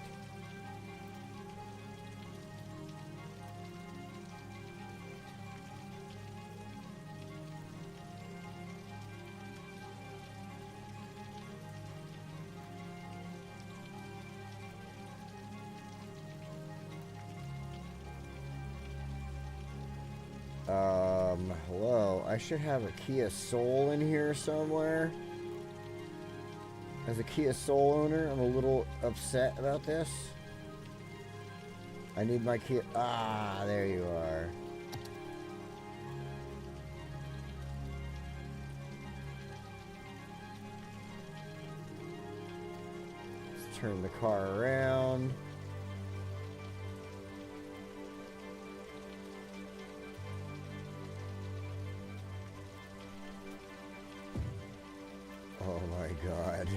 Hello. I should have a Kia Soul in here somewhere. As a Kia Soul owner, I'm a little upset about this. I need my Kia... Ah, there you are. Let's turn the car around. Oh my God.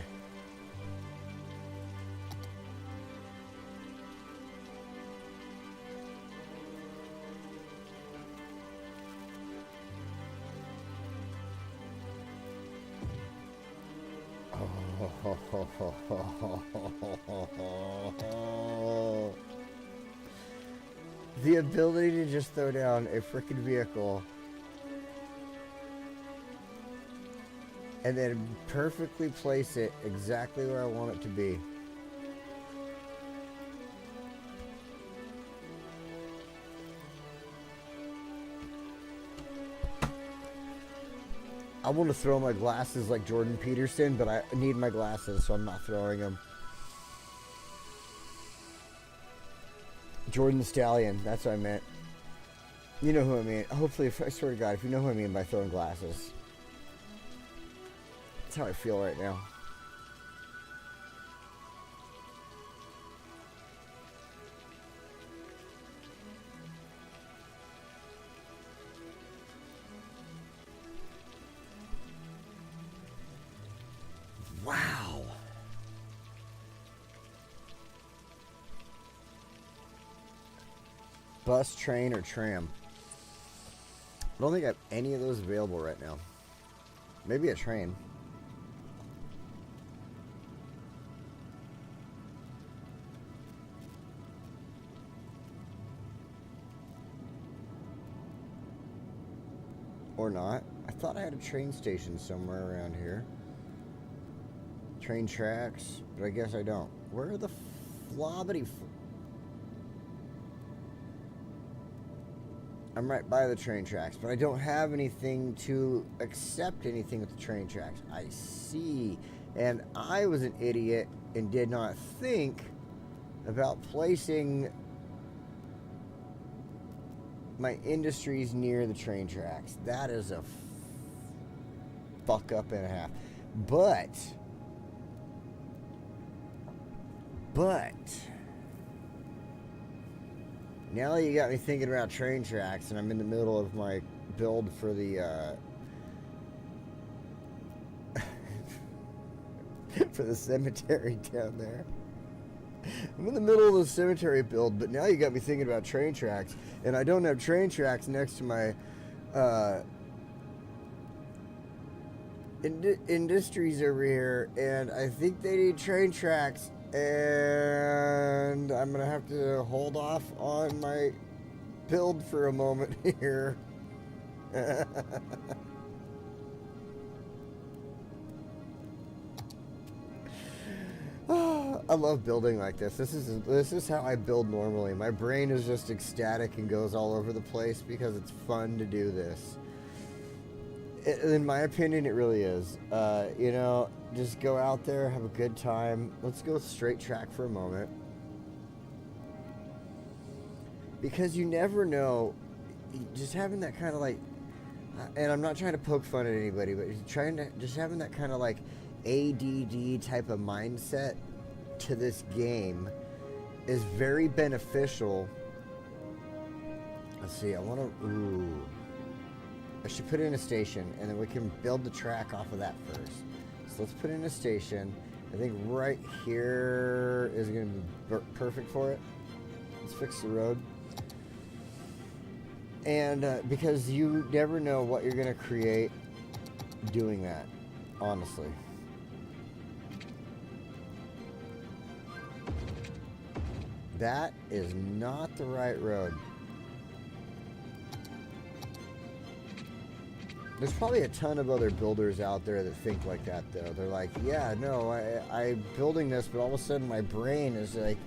The ability to just throw down a freaking vehicle and then perfectly place it exactly where I want it to be. I want to throw my glasses like Jordan Peterson, but I need my glasses, so I'm not throwing them. Jordan the Stallion, that's what I meant. You know who I mean. Hopefully, I swear to God, if you know who I mean by throwing glasses. That's how I feel right now. Wow. Bus, train, or tram? I don't think I have any of those available right now. Maybe a train. Or not. I thought I had a train station somewhere around here. Train tracks, but I guess I don't. Where are the flobbity... I'm right by the train tracks, but I don't have anything to accept anything with the train tracks. I see. And I was an idiot and did not think about placing my industries near the train tracks. That is a fuck up and a half. But now you got me thinking about train tracks, and I'm in the middle of my build for the for the cemetery down there. I'm in the middle of the cemetery build, but now you got me thinking about train tracks, and I don't have train tracks next to my industries over here, and I think they need train tracks, and I'm gonna have to hold off on my build for a moment here. I love building like this. This is how I build normally. My brain is just ecstatic and goes all over the place because it's fun to do this. In my opinion, it really is. You know, just go out there, have a good time. Let's go straight track for a moment. Because you never know, just having that kind of like, and I'm not trying to poke fun at anybody, but just having that kind of like ADD type of mindset to this game is very beneficial. Let's see, I should put in a station, and then we can build the track off of that first. So let's put in a station. I think right here is going to be perfect for it. Let's fix the road. And because you never know what you're going to create doing that, honestly. That is not the right road. There's probably a ton of other builders out there that think like that, though. They're like, yeah, no, I'm building this, but all of a sudden my brain is like,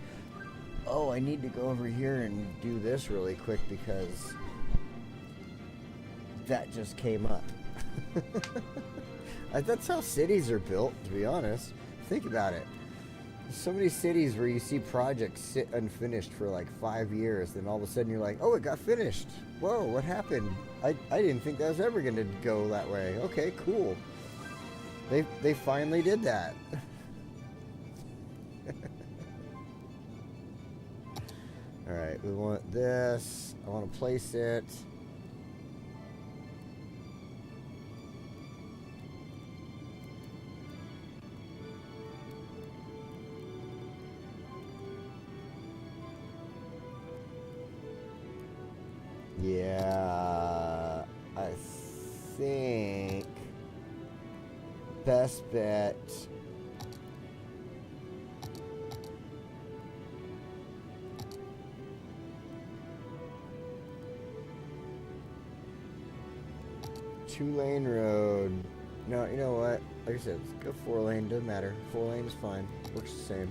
oh, I need to go over here and do this really quick because that just came up. That's how cities are built, to be honest. Think about it. There's so many cities where you see projects sit unfinished for like 5 years, then all of a sudden you're like, oh, it got finished. Whoa, what happened? I didn't think that was ever going to go that way. Okay, cool. They finally did that. All right, we want this. I want to place it. Yeah, I think best bet. Two-lane road. No, you know what? Like I said, let's go 4-lane. Doesn't matter. 4-lane is fine. Works the same.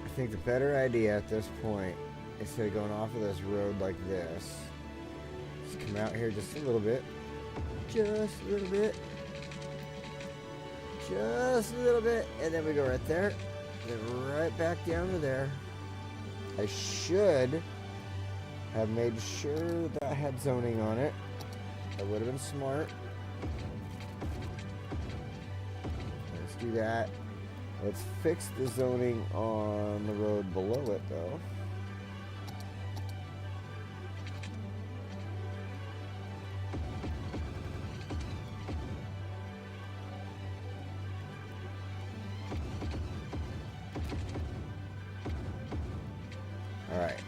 I think the better idea at this point, instead of going off of this road like this, is come out here just a little bit. Just a little bit. Just a little bit. And then we go right there. And then right back down to there. I should have made sure that I had zoning on it. That would have been smart. Let's do that. Let's fix the zoning on the road below it, though. All right.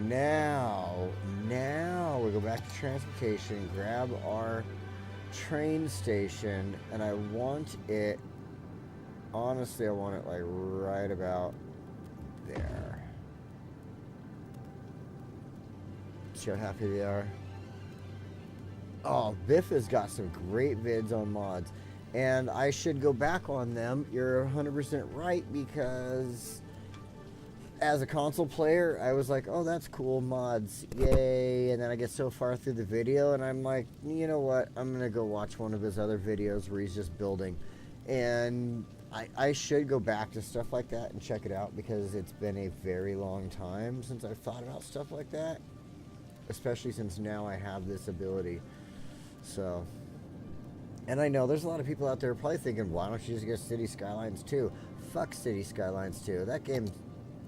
Now we go back to transportation, grab our train station, and I want it, honestly, I want it like right about there. See how happy they are? Oh, Biff has got some great vids on mods, and I should go back on them. You're 100% right, because as a console player, I was like, oh, that's cool, mods, yay. And then I get so far through the video, and I'm like, you know what? I'm going to go watch one of his other videos where he's just building. And I should go back to stuff like that and check it out, because it's been a very long time since I've thought about stuff like that. Especially since now I have this ability. So, and I know there's a lot of people out there probably thinking, why don't you just get City Skylines 2? Fuck City Skylines 2. That game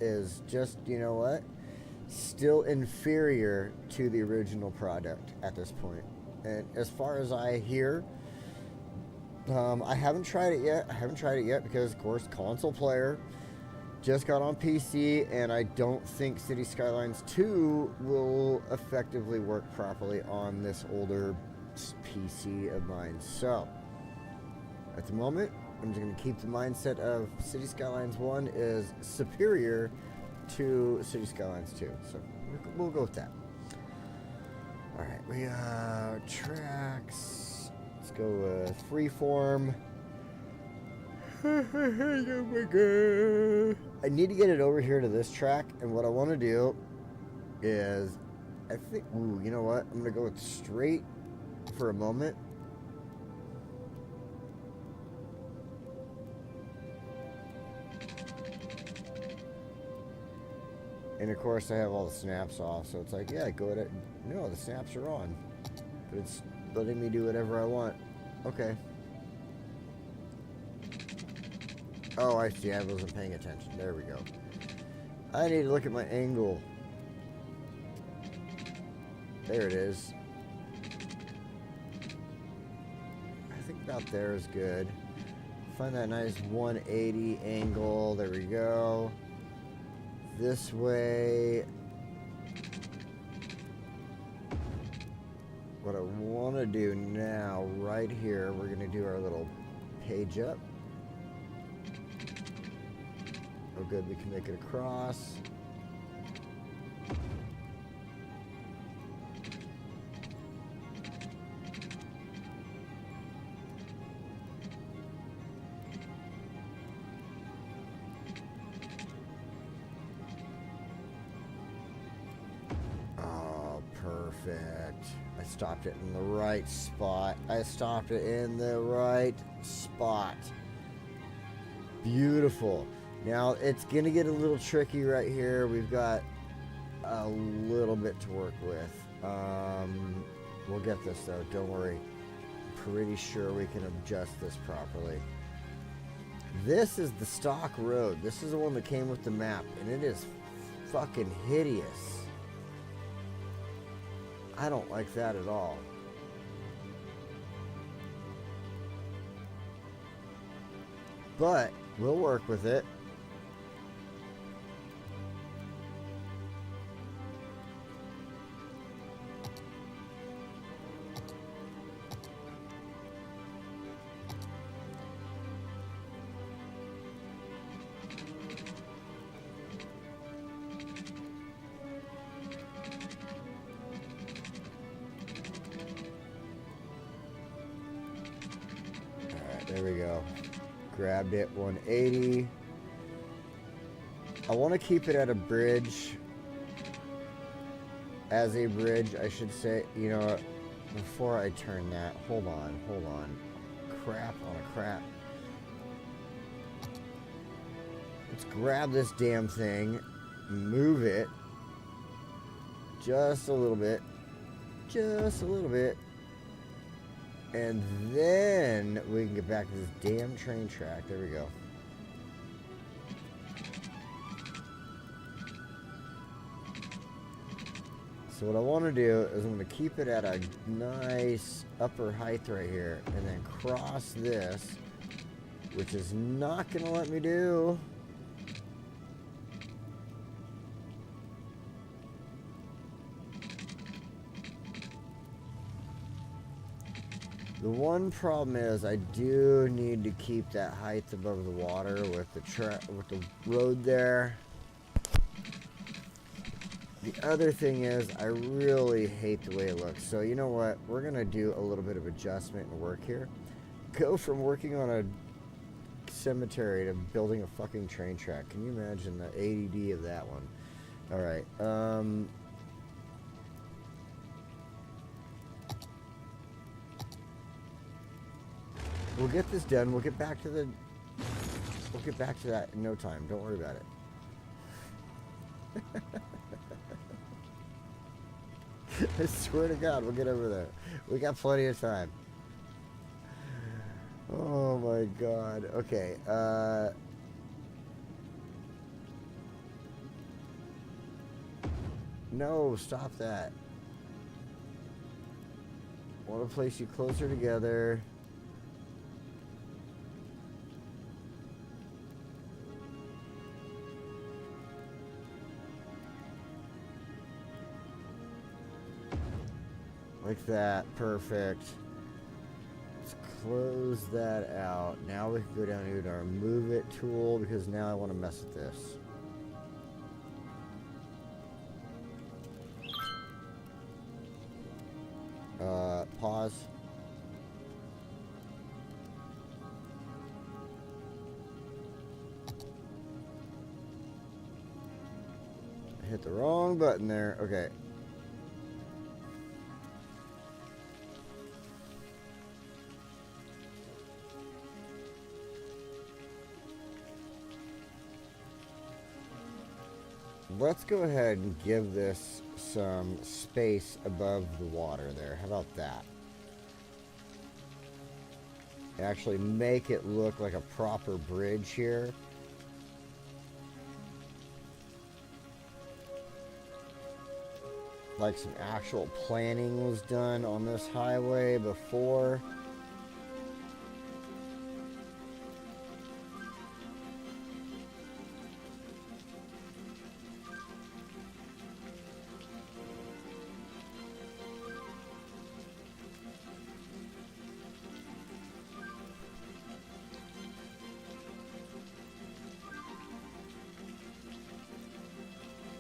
is just, you know what, still inferior to the original product at this point. And as far as I hear, I haven't tried it yet. Because, of course, console player, just got on PC, and I don't think City Skylines 2 will effectively work properly on this older PC of mine. So, at the moment, I'm just going to keep the mindset of City Skylines 1 is superior to City Skylines 2. So we'll go with that. All right, we tracks. Let's go with freeform. Oh my god. I need to get it over here to this track, and what I want to do is, I think, ooh, you know what? I'm going to go with straight for a moment. And of course I have all the snaps off, so it's like, yeah, go ahead. No, the snaps are on. But it's letting me do whatever I want. Okay. Oh, I see. I wasn't paying attention. There we go. I need to look at my angle. There it is. I think about there is good. Find that nice 180 angle. There we go. This way. What I want to do now, right here, we're going to do our little page up. Oh good, we can make it across. Oh, perfect. I stopped it in the right spot. I stopped it in the right spot. Beautiful. Now, it's going to get a little tricky right here. We've got a little bit to work with. We'll get this, though. Don't worry. Pretty sure we can adjust this properly. This is the stock road. This is the one that came with the map, and it is fucking hideous. I don't like that at all. But we'll work with it. There we go. Grabbed it, 180. I want to keep it at a bridge. As a bridge, I should say. You know, before I turn that, hold on. Crap on a crap. Let's grab this damn thing, move it just a little bit. And then we can get back to this damn train track. There we go. So what I want to do is I'm going to keep it at a nice upper height right here. And then cross this, which is not going to let me do. The one problem is I do need to keep that height above the water with the road there. The other thing is I really hate the way it looks. So you know what? We're going to do a little bit of adjustment and work here. Go from working on a cemetery to building a fucking train track. Can you imagine the ADD of that one? All right. We'll get this done. We'll get back to that in no time. Don't worry about it. I swear to God, we'll get over there. We got plenty of time. Oh my God. Okay. No, stop that. I want to place you closer together. Like that, perfect. Let's close that out. Now we can go down here to our move it tool because now I want to mess with this. Pause. Hit the wrong button there. Okay. Let's go ahead and give this some space above the water there. How about that? Actually make it look like a proper bridge here. Like some actual planning was done on this highway before.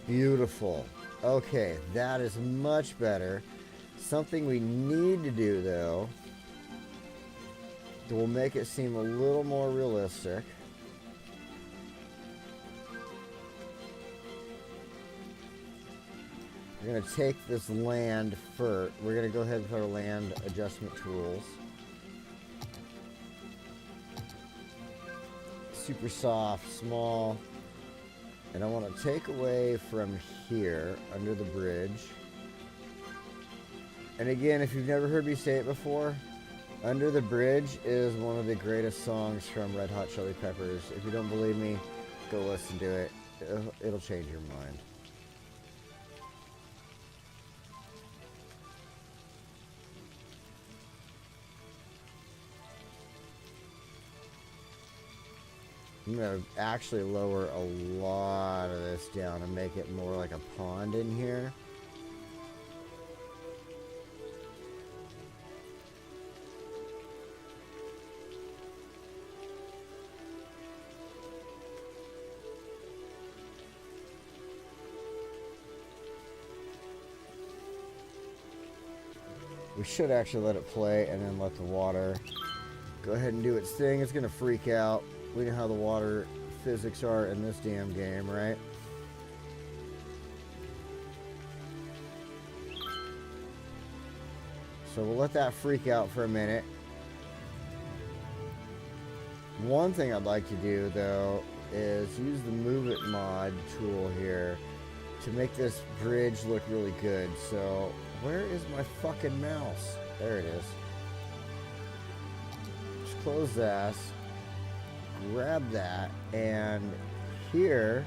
Beautiful. Okay, that is much better. Something we need to do, though, that will make it seem a little more realistic. We're going to take this land first. We're going to go ahead and put our land adjustment tools. Super soft, small. And I want to take away from here, under the bridge. And again, if you've never heard me say it before, Under the Bridge is one of the greatest songs from Red Hot Chili Peppers. If you don't believe me, go listen to it. It'll change your mind. I'm going to actually lower a lot of this down and make it more like a pond in here. We should actually let it play and then let the water go ahead and do its thing. It's going to freak out. We know how the water physics are in this damn game, right? So we'll let that freak out for a minute. One thing I'd like to do, though, is use the Move It mod tool here to make this bridge look really good. So where is my fucking mouse? There it is. Just close that. Grab that, and here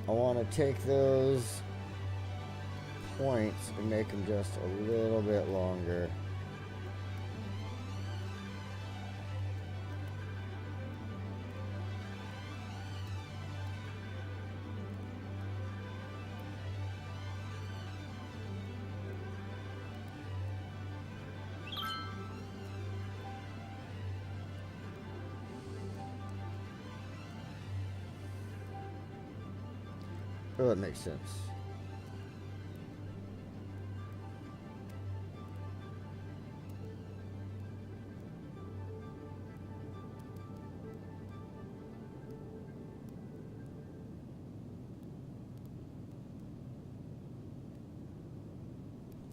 I want to take those points and make them just a little bit longer. Oh, that makes sense.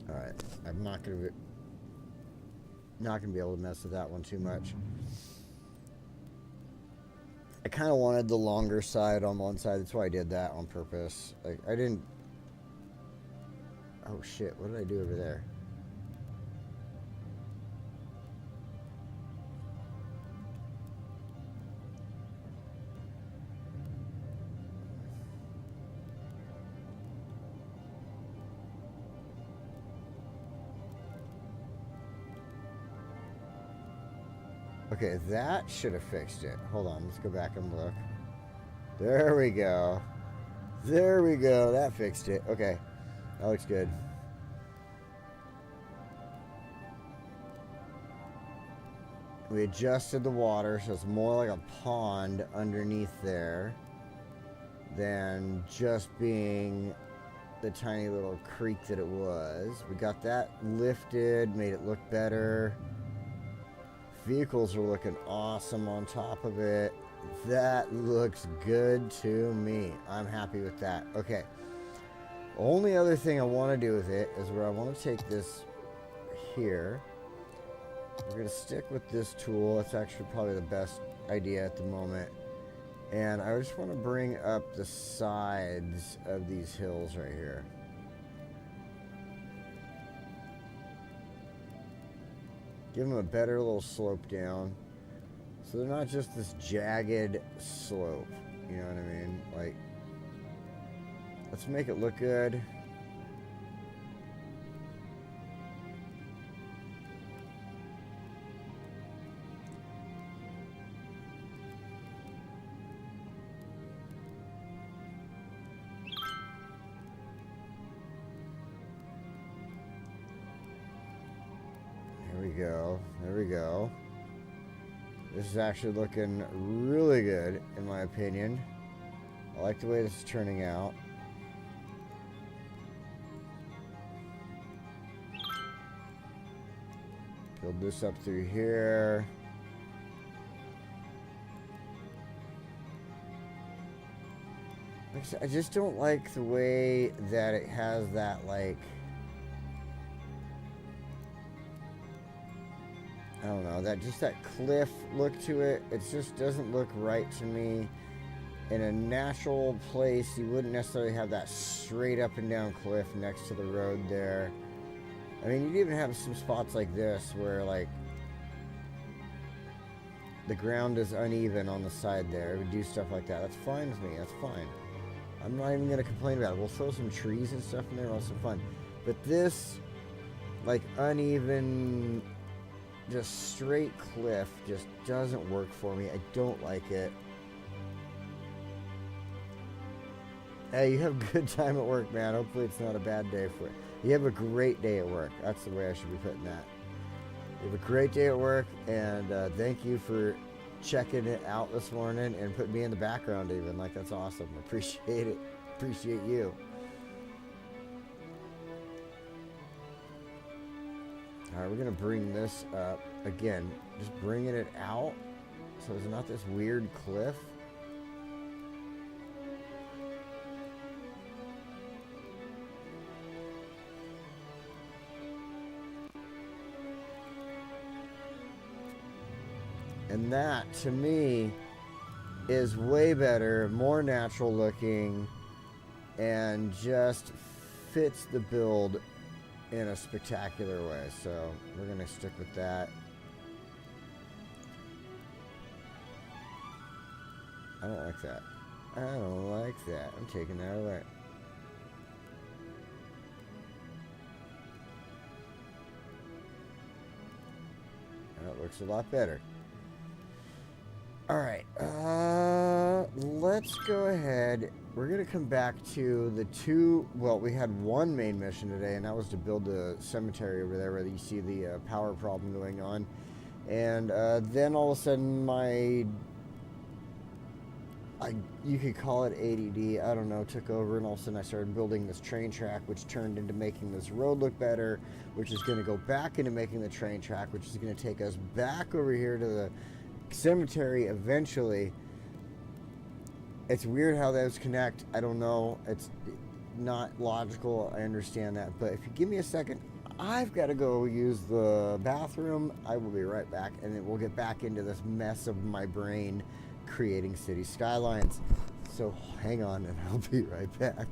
All right, I'm not gonna be able to mess with that one too much. I kind of wanted the longer side on one side. That's why I did that on purpose. Like, I didn't... Oh, shit. What did I do over there? Okay, that should have fixed it. Hold on, let's go back and look. There we go. There we go. That fixed it. Okay, that looks good. We adjusted the water so it's more like a pond underneath there than just being the tiny little creek that it was. We got that lifted, made it look better. Vehicles are looking awesome on top of it. That looks good to me. I'm happy with that. Okay. Only other thing I want to do with it is where I want to take this here. We're going to stick with this tool. It's actually probably the best idea at the moment. And I just want to bring up the sides of these hills right here. Give them a better little slope down. So they're not just this jagged slope. You know what I mean? Like, let's make it look good. There we go. This is actually looking really good, in my opinion. I like the way this is turning out. Build this up through here. Like I said, I just don't like the way that it has that, like, I don't know, that cliff look to it. It just doesn't look right to me. In a natural place, you wouldn't necessarily have that straight up and down cliff next to the road there. I mean, you'd even have some spots like this where, like, the ground is uneven on the side there. It would do stuff like that. That's fine with me. That's fine. I'm not even going to complain about it. We'll throw some trees and stuff in there. We'll have some fun. But this, like, uneven, just straight cliff just doesn't work for me. I don't like it. Hey, you have a good time at work, man. Hopefully it's not a bad day for you. You have a great day at work. That's the way I should be putting that. You have a great day at work, and thank you for checking it out this morning and putting me in the background even. Like, that's awesome. Appreciate it. Appreciate you. All right, we're going to bring this up. Again, just bringing it out so it's not this weird cliff. And that, to me, is way better, more natural looking, and just fits the build in a spectacular way. So we're going to stick with that. I don't like that. I don't like that. I'm taking that away. That looks a lot better. All right, let's go ahead. We're going to come back to the two, well, we had one main mission today, and that was to build the cemetery over there where you see the power problem going on. And then all of a sudden you could call it ADD, I don't know, took over, and all of a sudden I started building this train track, which turned into making this road look better, which is going to go back into making the train track, which is going to take us back over here to the cemetery eventually. It's weird how those connect. I don't know. It's not logical. I understand that. But if you give me a second, I've got to go use the bathroom. I will be right back, and then we'll get back into this mess of my brain creating city skylines. So hang on, and I'll be right back.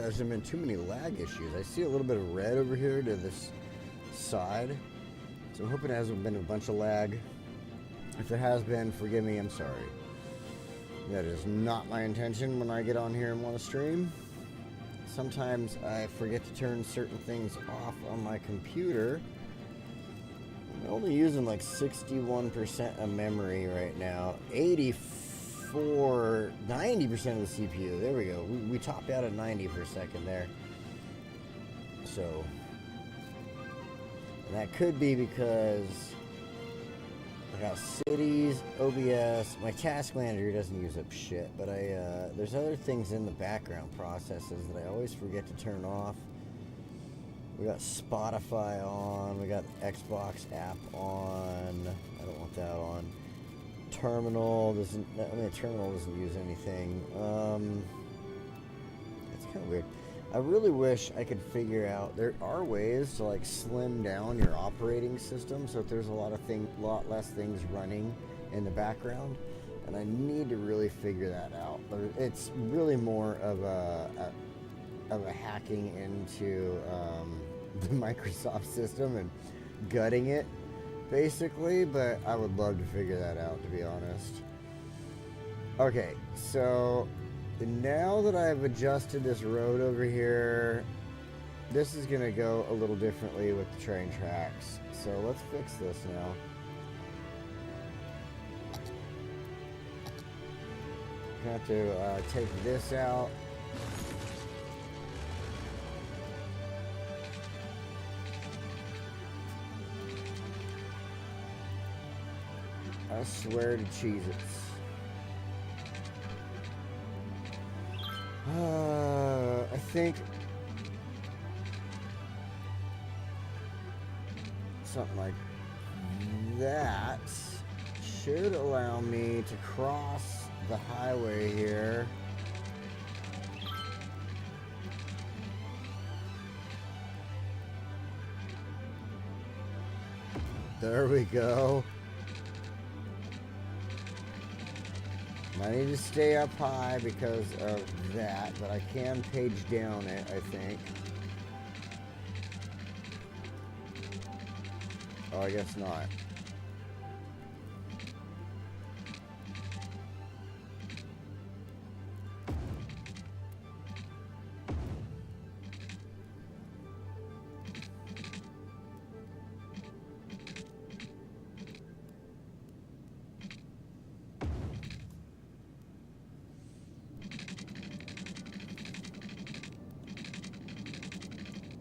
hasn't been too many lag issues. I see a little bit of red over here to this side. So I'm hoping it hasn't been a bunch of lag. If it has been, forgive me, I'm sorry. That is not my intention when I get on here and want to stream. Sometimes I forget to turn certain things off on my computer. I'm only using like 61% of memory right now. 90% of the CPU. There we go. We topped out at 90 for a second there. So, and that could be because I got cities, OBS. My task manager doesn't use up shit, but there's other things in the background processes that I always forget to turn off. We got Spotify on. We got Xbox app on. I don't want that on. Terminal doesn't. I mean, terminal doesn't use anything. It's kind of weird. I really wish I could figure out. There are ways to like slim down your operating system, so if there's a lot less things running in the background, and I need to really figure that out. But it's really more of a hacking into the Microsoft system and gutting it, basically. But I would love to figure that out, to be honest. Okay, so now that I've adjusted this road over here, this is gonna go a little differently with the train tracks. So let's fix this now. I have to take this out. I swear to Cheez-Its. I think something like that should allow me to cross the highway here. There we go. I need to stay up high because of that, but I can page down it, I think. Oh, I guess not.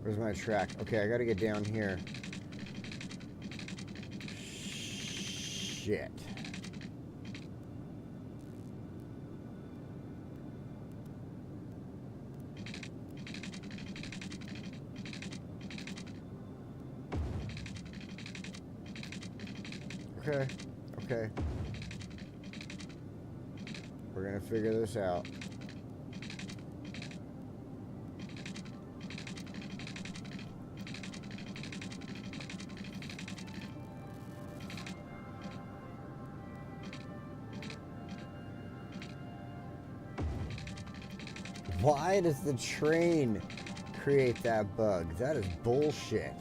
Where's my track? Okay, I gotta get down here. Shit. Okay, okay. We're gonna figure this out. Why does the train create that bug? That is bullshit.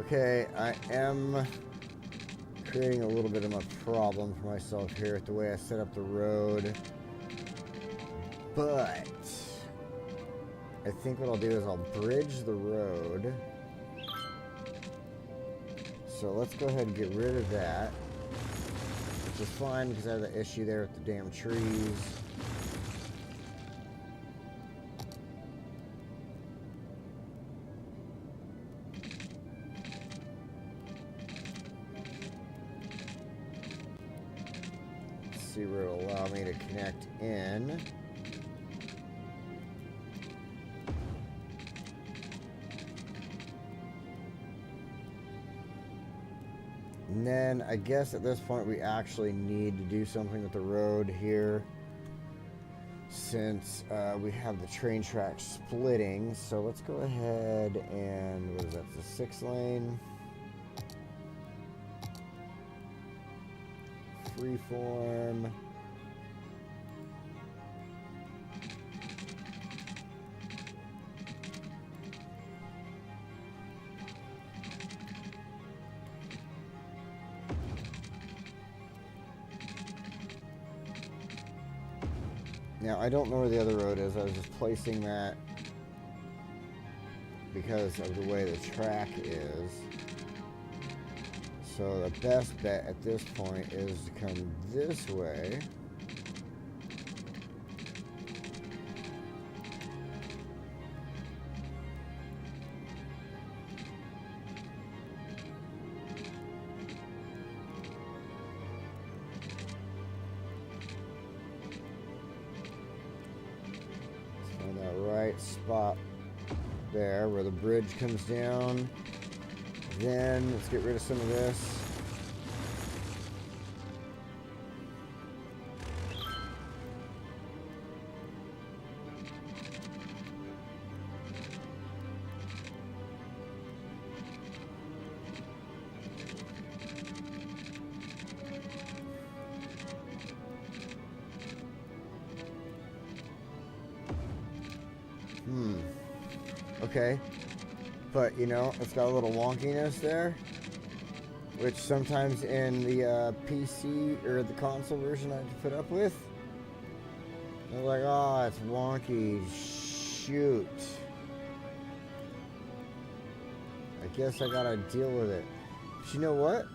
Okay, I am creating a little bit of a problem for myself here with the way I set up the road. But I think what I'll do is I'll bridge the road. So let's go ahead and get rid of that, which is fine because I have the issue there with the damn trees. Let's see where it'll allow me to connect in. And then I guess at this point we actually need to do something with the road here. since we have the train track splitting. So let's go ahead and, what is that, the 6-lane? Freeform. Now, I don't know where the other road is. I was just placing that because of the way the track is. So the best bet at this point is to come this way. Spot there where the bridge comes down. Then let's get rid of some of this. Okay, but you know, it's got a little wonkiness there, which sometimes in the PC or the console version I have to put up with. They're like, oh, it's wonky. Shoot. I guess I gotta deal with it. But you know what?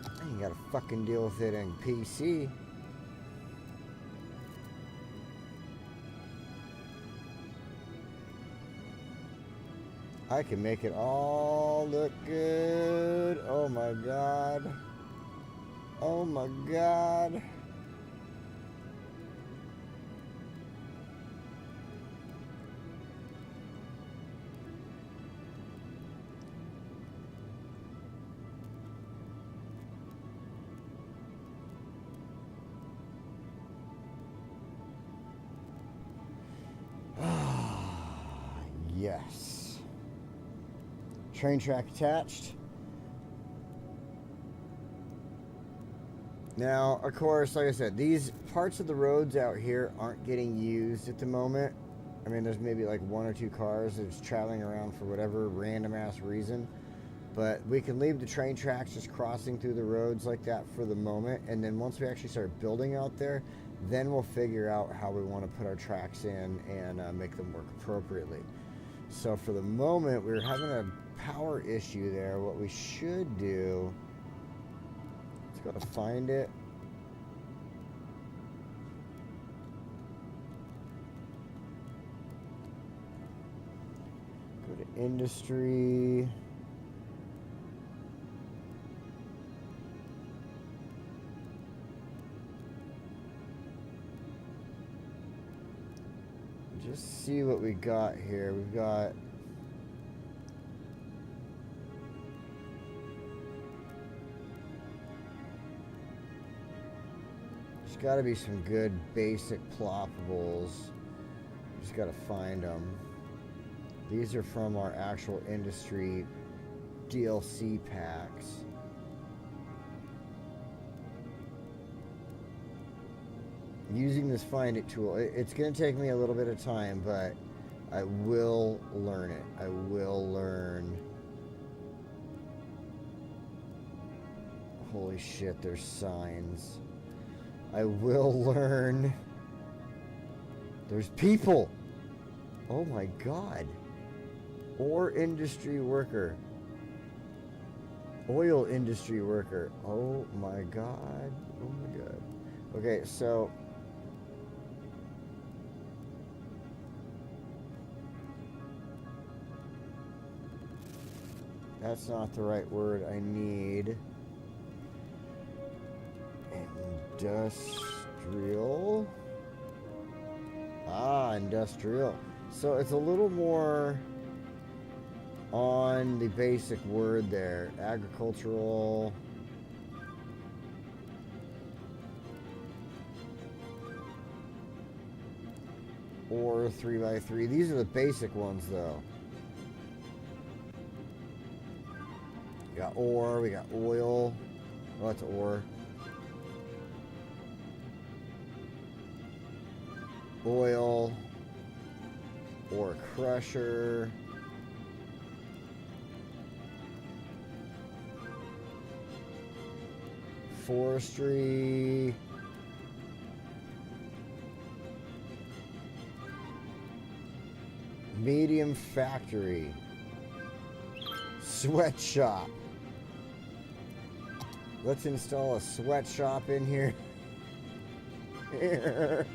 I ain't gotta fucking deal with it in PC. I can make it all look good. Oh my god. Oh my god. Yes. Train track attached. Now, of course, like I said, these parts of the roads out here aren't getting used at the moment. I mean, there's maybe like 1 or 2 cars that's traveling around for whatever random ass reason. But we can leave the train tracks just crossing through the roads like that for the moment. And then once we actually start building out there, then we'll figure out how we want to put our tracks in and make them work appropriately. So for the moment, we're having a power issue there. What we should do, let's go to find it. Go to industry. Just see what we got here. We've got there's got to be some good basic ploppables. Just got to find them. These are from our actual industry DLC packs. Using this find it tool, it's going to take me a little bit of time, but I will learn it. I will learn. Holy shit, there's signs. I will learn. There's people. Oh my god. Ore industry worker. Oil industry worker. Oh my god. Oh my god. Okay, so that's not the right word I need. Industrial. Ah, industrial. So it's a little more on the basic word there. Agricultural. Or 3x3. These are the basic ones, though. We got ore, we got oil. Oh, that's ore. Oil. Ore crusher. Forestry. Medium factory. Sweatshop. Let's install a sweatshop in here. Here.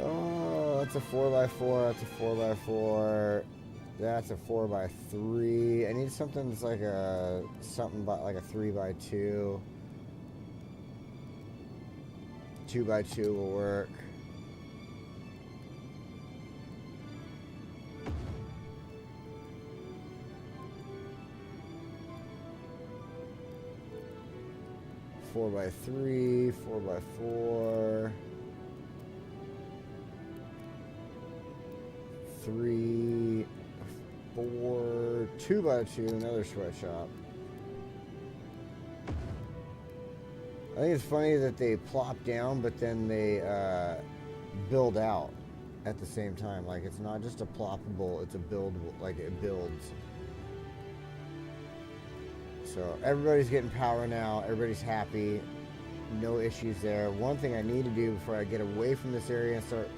Oh, that's a 4x4. That's a 4x4. That's a 4x3. I need something that's like a like a 3x2. 2x2 will work. Four by three, 4x4, 3, 4, 2x2, another sweatshop. I think it's funny that they plop down, but then they build out at the same time. Like, it's not just a ploppable, it's a buildable, like it builds. So everybody's getting power now. Everybody's happy. No issues there. One thing I need to do before I get away from this area and start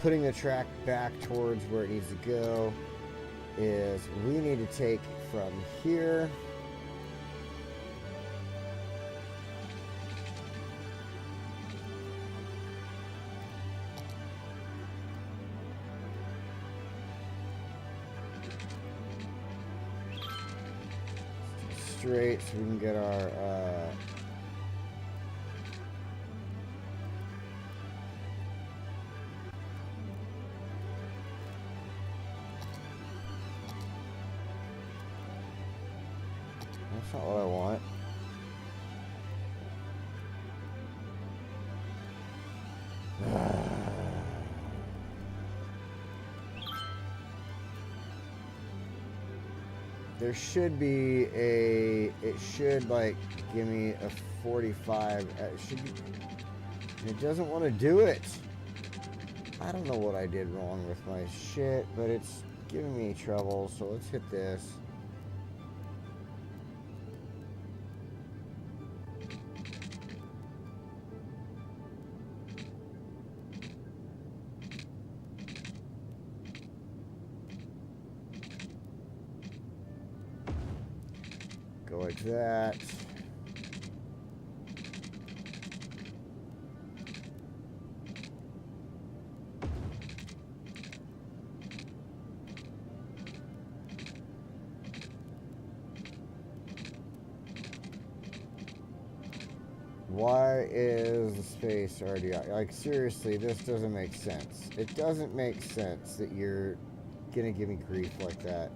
putting the track back towards where it needs to go is we need to take from here. Straight so we can get our that's not what I want. There should be it should like give me a 45. It doesn't want to do it. I don't know what I did wrong with my shit, but it's giving me trouble, so let's hit this. Go like that. Why is the space already out? Like, seriously, this doesn't make sense. It doesn't make sense that you're gonna give me grief like that.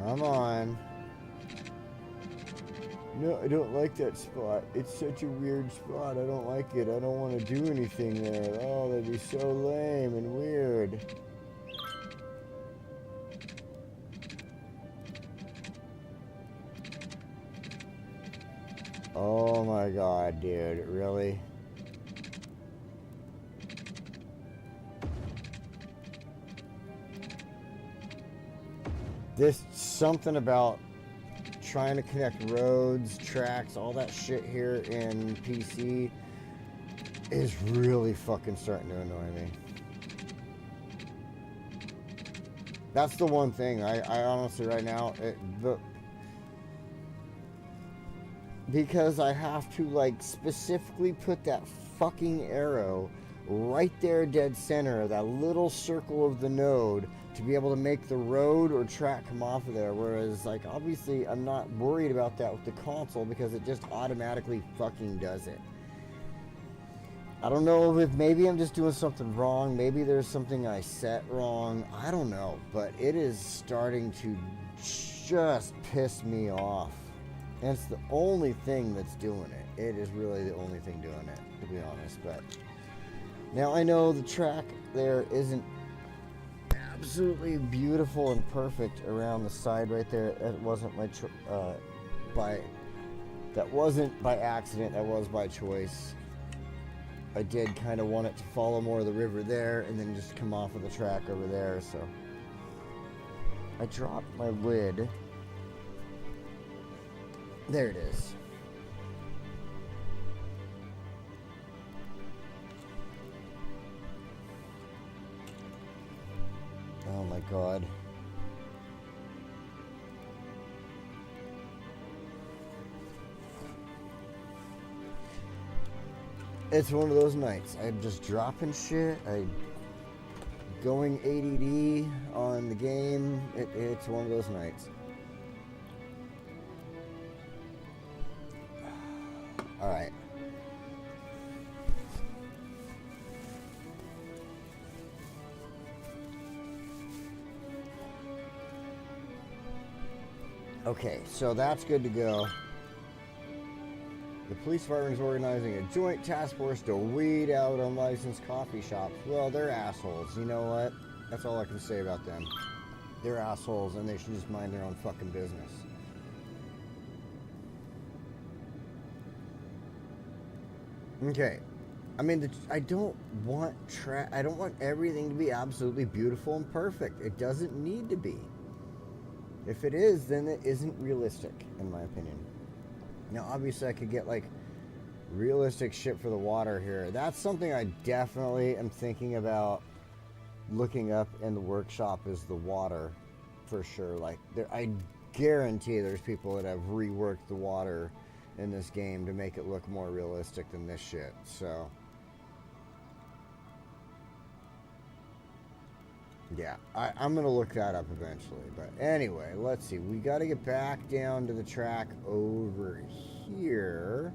Come on. No, I don't like that spot. It's such a weird spot. I don't like it. I don't want to do anything there. Oh, that'd be so lame and weird. Oh my god, dude. Really? This something about trying to connect roads, tracks, all that shit here in PC is really fucking starting to annoy me. That's the one thing. I honestly right now, because I have to like specifically put that fucking arrow right there dead center of that little circle of the node to be able to make the road or track come off of there, whereas like obviously I'm not worried about that with the console because it just automatically fucking does it. I don't know if maybe I'm just doing something wrong, maybe there's something I set wrong, I don't know, but it is starting to just piss me off. And it's the only thing that's doing it. It is really the only thing doing it, to be honest. But now I know the track there isn't absolutely beautiful and perfect around the side right there. It wasn't that wasn't by accident. That was by choice. I did kind of want it to follow more of the river there and then just come off of the track over there. So I dropped my lid. There it is. Oh my god. It's one of those nights. I'm just dropping shit. I'm going ADD on the game. It's one of those nights. All right. Okay, so that's good to go. The police department is organizing a joint task force to weed out unlicensed coffee shops. Well, they're assholes. You know what? That's all I can say about them. They're assholes, and they should just mind their own fucking business. Okay. I mean, I don't want everything to be absolutely beautiful and perfect. It doesn't need to be. If it is, then it isn't realistic, in my opinion. Now, obviously, I could get, like, realistic shit for the water here. That's something I definitely am thinking about looking up in the workshop is the water, for sure. Like, I guarantee there's people that have reworked the water in this game to make it look more realistic than this shit, so... yeah, I'm going to look that up eventually. But anyway, let's see. We got to get back down to the track over here.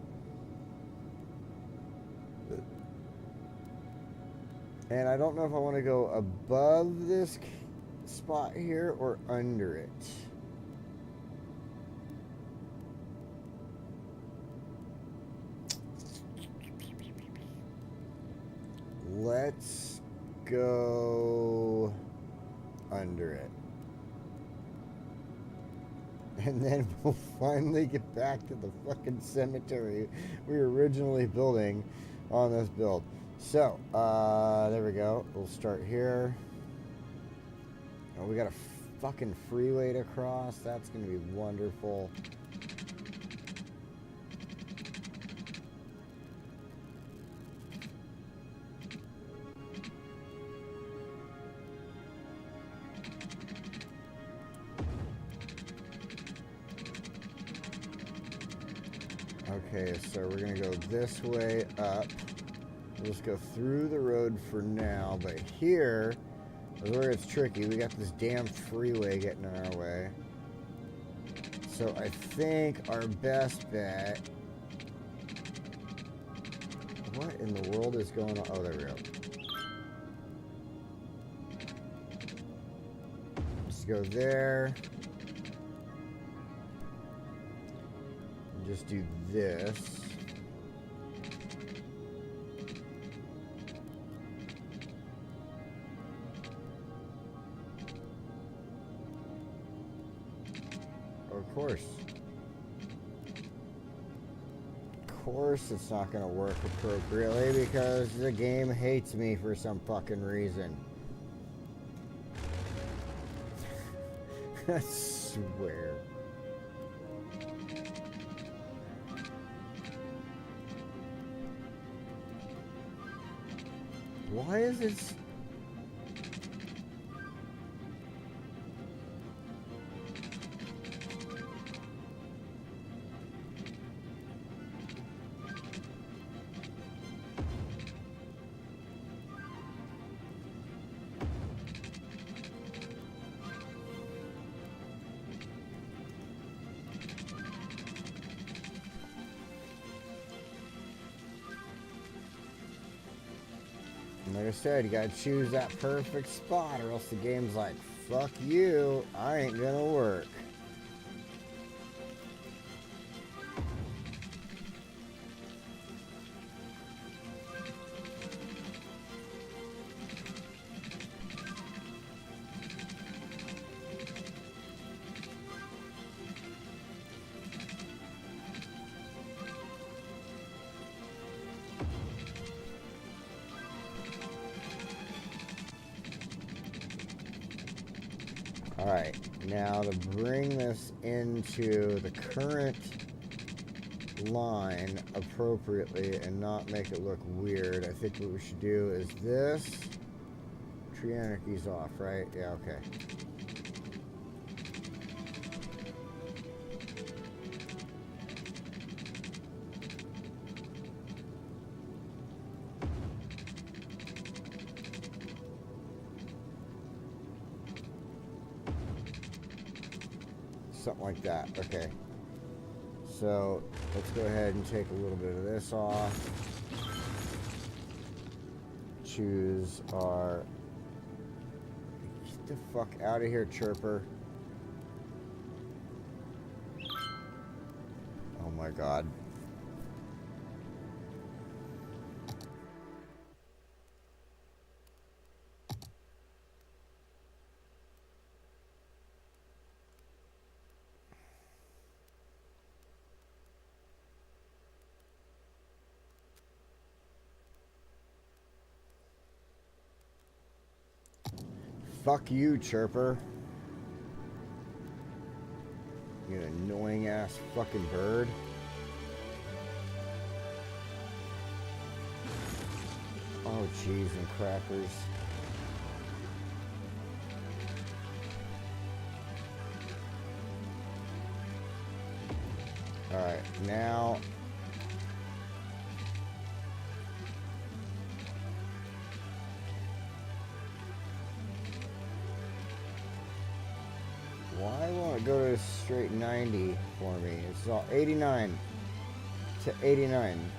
And I don't know if I want to go above this spot here or under it. Let's go under it. And then we'll finally get back to the fucking cemetery we were originally building on this build. So, there we go. We'll start here. Oh, we got a fucking freeway to cross. That's going to be wonderful. Okay, so we're going to go this way up. We'll just go through the road for now, but here is where it's tricky. We got this damn freeway getting in our way. So I think our best bet... what in the world is going on? Oh, there we go. Just go there. Just do this. Of course it's not going to work appropriately because the game hates me for some fucking reason. I swear. Why is this? Like I said, you gotta choose that perfect spot or else the game's like, fuck you, I ain't gonna work. Alright, now to bring this into the current line appropriately and not make it look weird, I think what we should do is this. Tree Anarchy's off, right? Yeah, okay. Something like that. Okay. So let's go ahead and take a little bit of this off. Choose our... Get the fuck out of here, chirper. Oh my god. Fuck you, chirper. You annoying ass fucking bird. Oh, cheese and crackers. Alright, now... Why won't it go to straight 90 for me? It's all 89 to 89.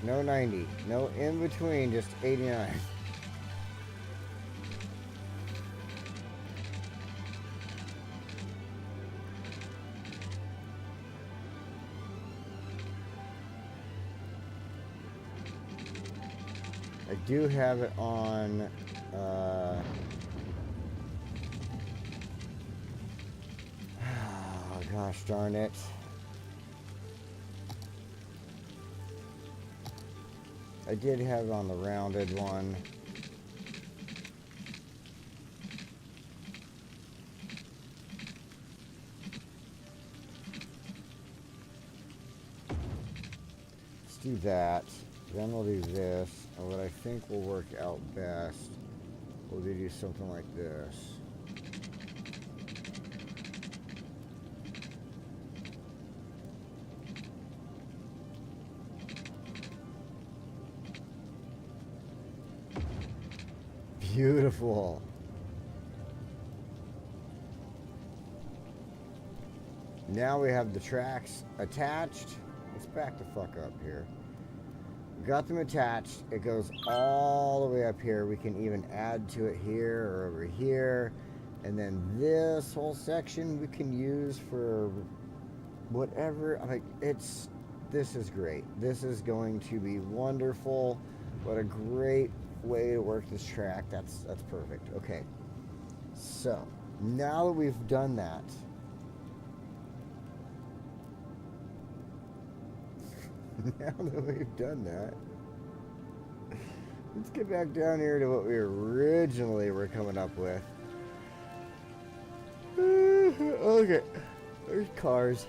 No 90. No in between, just 89. I do have it on... Gosh darn it. I did have it on the rounded one. Let's do that. Then we'll do this. And what I think will work out best will be do something like this. Beautiful. Now we have the tracks attached. Let's back the fuck up here. We got them attached. It goes all the way up here. We can even add to it here or over here. And then this whole section we can use for whatever. Like, this is great. This is going to be wonderful. What a great way to work this track. That's perfect. Okay, so now that we've done that, let's get back down here to what we originally were coming up with. Okay, there's cars.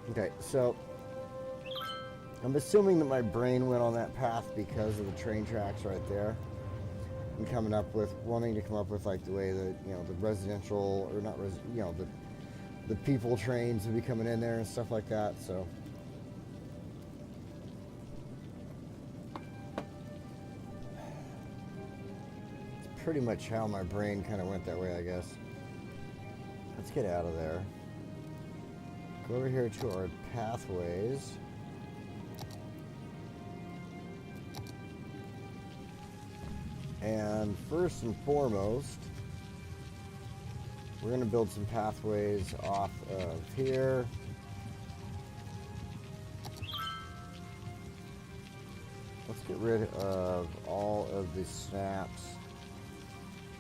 Okay, so I'm assuming that my brain went on that path because of the train tracks right there. and wanting to come up with like the way that, you know, the residential, or not you know, the people trains would be coming in there and stuff like that. So it's pretty much how my brain kind of went that way, I guess. Let's get out of there. Go over here to our pathways. And first and foremost, we're going to build some pathways off of here. Let's get rid of all of the snaps.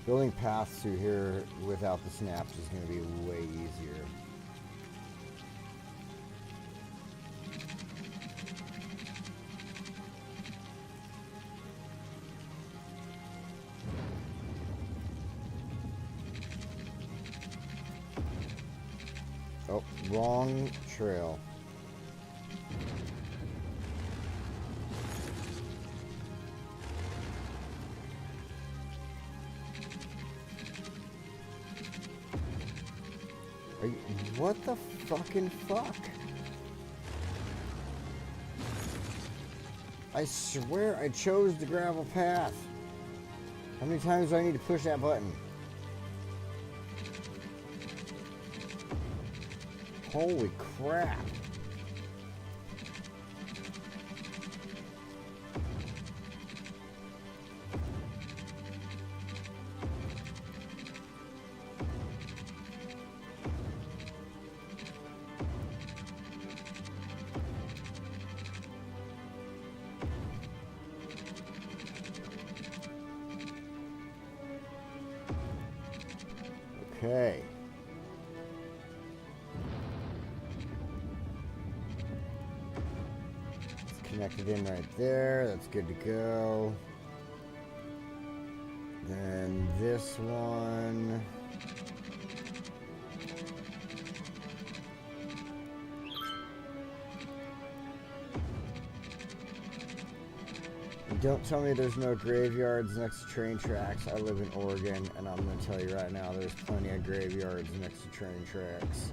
Building paths through here without the snaps is going to be way easier. Oh, wrong trail. What the fucking fuck? I swear I chose the gravel path. How many times do I need to push that button? Holy crap. Okay. It's connected in right there. That's good to go. Then this one. Don't tell me there's no graveyards next to train tracks. I live in Oregon, and I'm going to tell you right now, there's plenty of graveyards next to train tracks.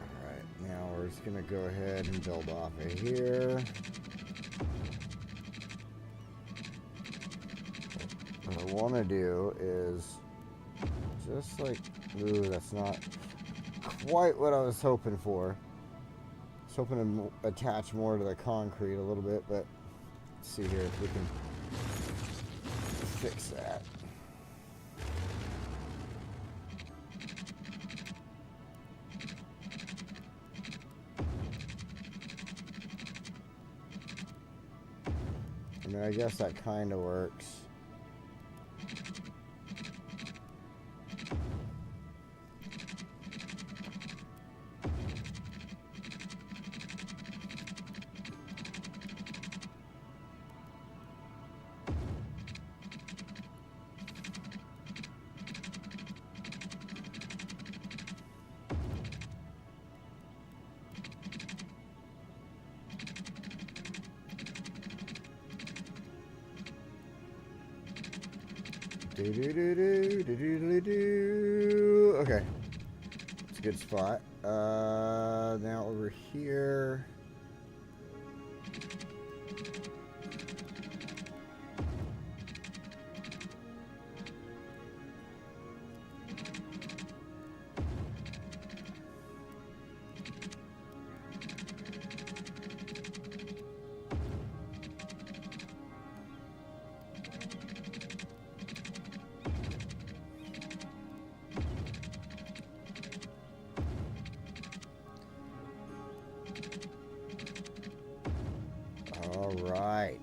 Alright, now we're just going to go ahead and build off of here. What I want to do is just like, ooh, that's not quite what I was hoping for. I was hoping to attach more to the concrete a little bit, but let's see here if we can fix that. I mean, I guess that kind of works. Okay, it's a good spot. Now over here. All right.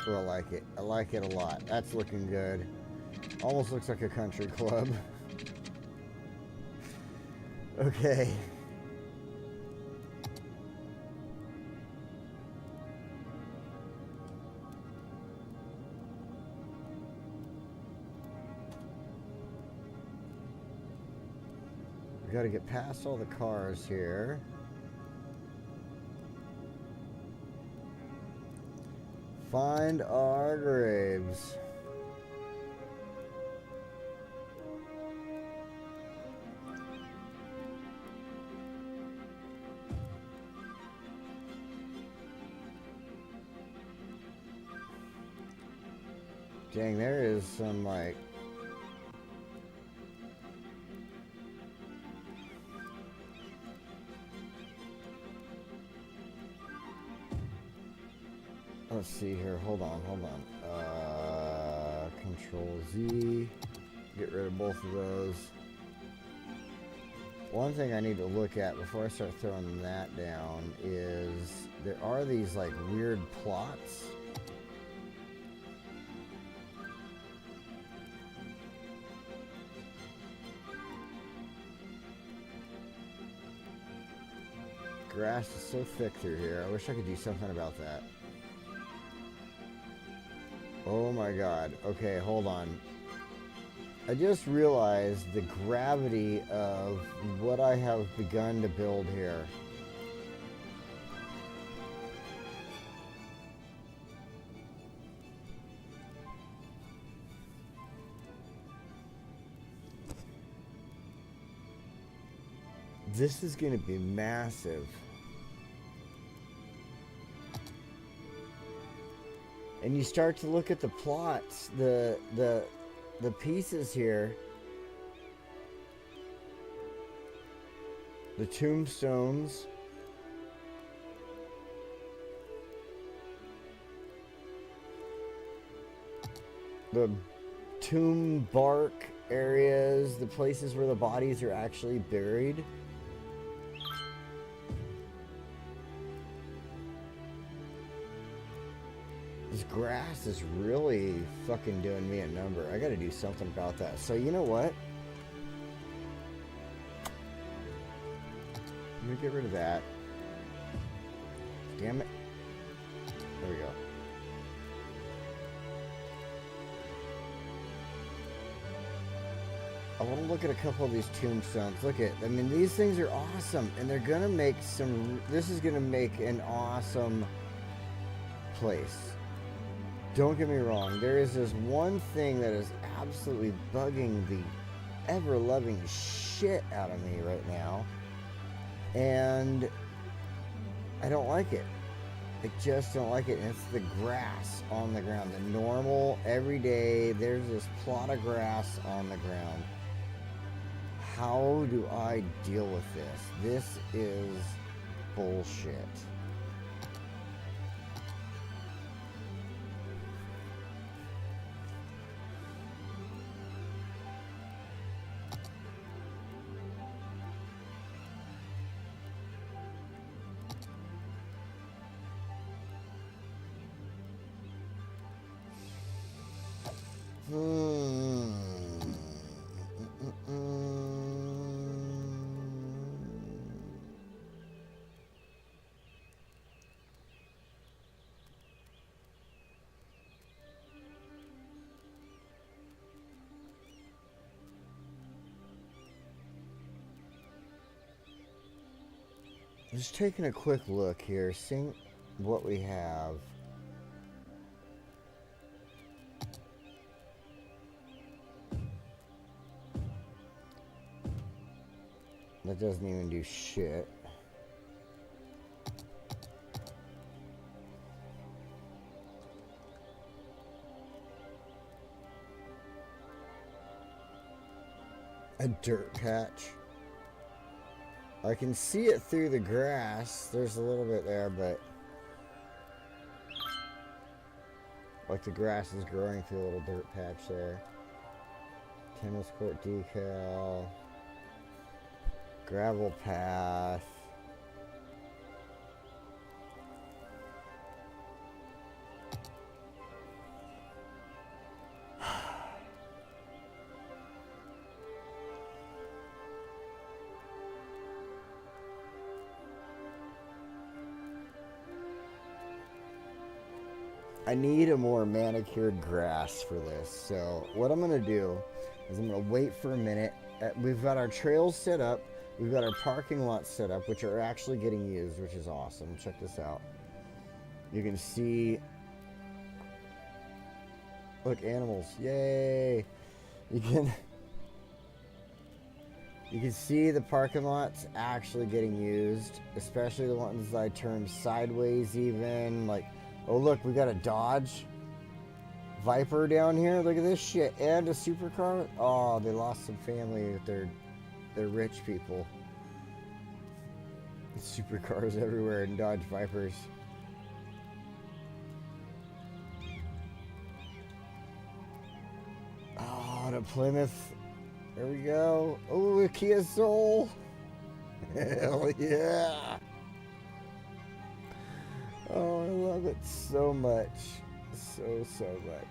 Oh, I like it. I like it a lot. That's looking good. Almost looks like a country club. Okay. got to get past all the cars here. Find our graves. Dang, there is some, like... Let's see here. Hold on. Control Z. Get rid of both of those. One thing I need to look at before I start throwing that down is there are these like weird plots. Grass is so thick through here. I wish I could do something about that. Oh my god. Okay, hold on. I just realized the gravity of what I have begun to build here. This is going to be massive. And you start to look at the plots, the pieces here. The tombstones. The tomb bark areas, the places where the bodies are actually buried. This grass is really fucking doing me a number. I gotta do something about that. So you know what? I'm gonna get rid of that. Damn it. There we go. I want to look at a couple of these tombstones. Look at, I mean, these things are awesome, and they're gonna make some. This is gonna make an awesome place. Don't get me wrong. There is this one thing that is absolutely bugging the ever-loving shit out of me right now, and I don't like it. I just don't like it. And it's the grass on the ground. The normal, everyday. There's this plot of grass on the ground. How do I deal with this? This is bullshit. Just taking a quick look here, seeing what we have. That doesn't even do shit. A dirt patch. I can see it through the grass. There's a little bit there, but like the grass is growing through a little dirt patch there. Tennis court decal. Gravel path. I need a more manicured grass for this. So what I'm going to do is I'm going to wait for a minute. We've got our trails set up. We've got our parking lots set up, which are actually getting used, which is awesome. Check this out. You can see... Look, animals. Yay! You can see the parking lots actually getting used, especially the ones that I turned sideways even. Like, oh look, we got a Dodge Viper down here. Look at this shit. And a supercar. Oh, they lost some family with their rich people. Supercars everywhere and Dodge Vipers. Oh, the Plymouth. There we go. Oh, a Kia Soul. Hell yeah. Oh, I love it so much. So much.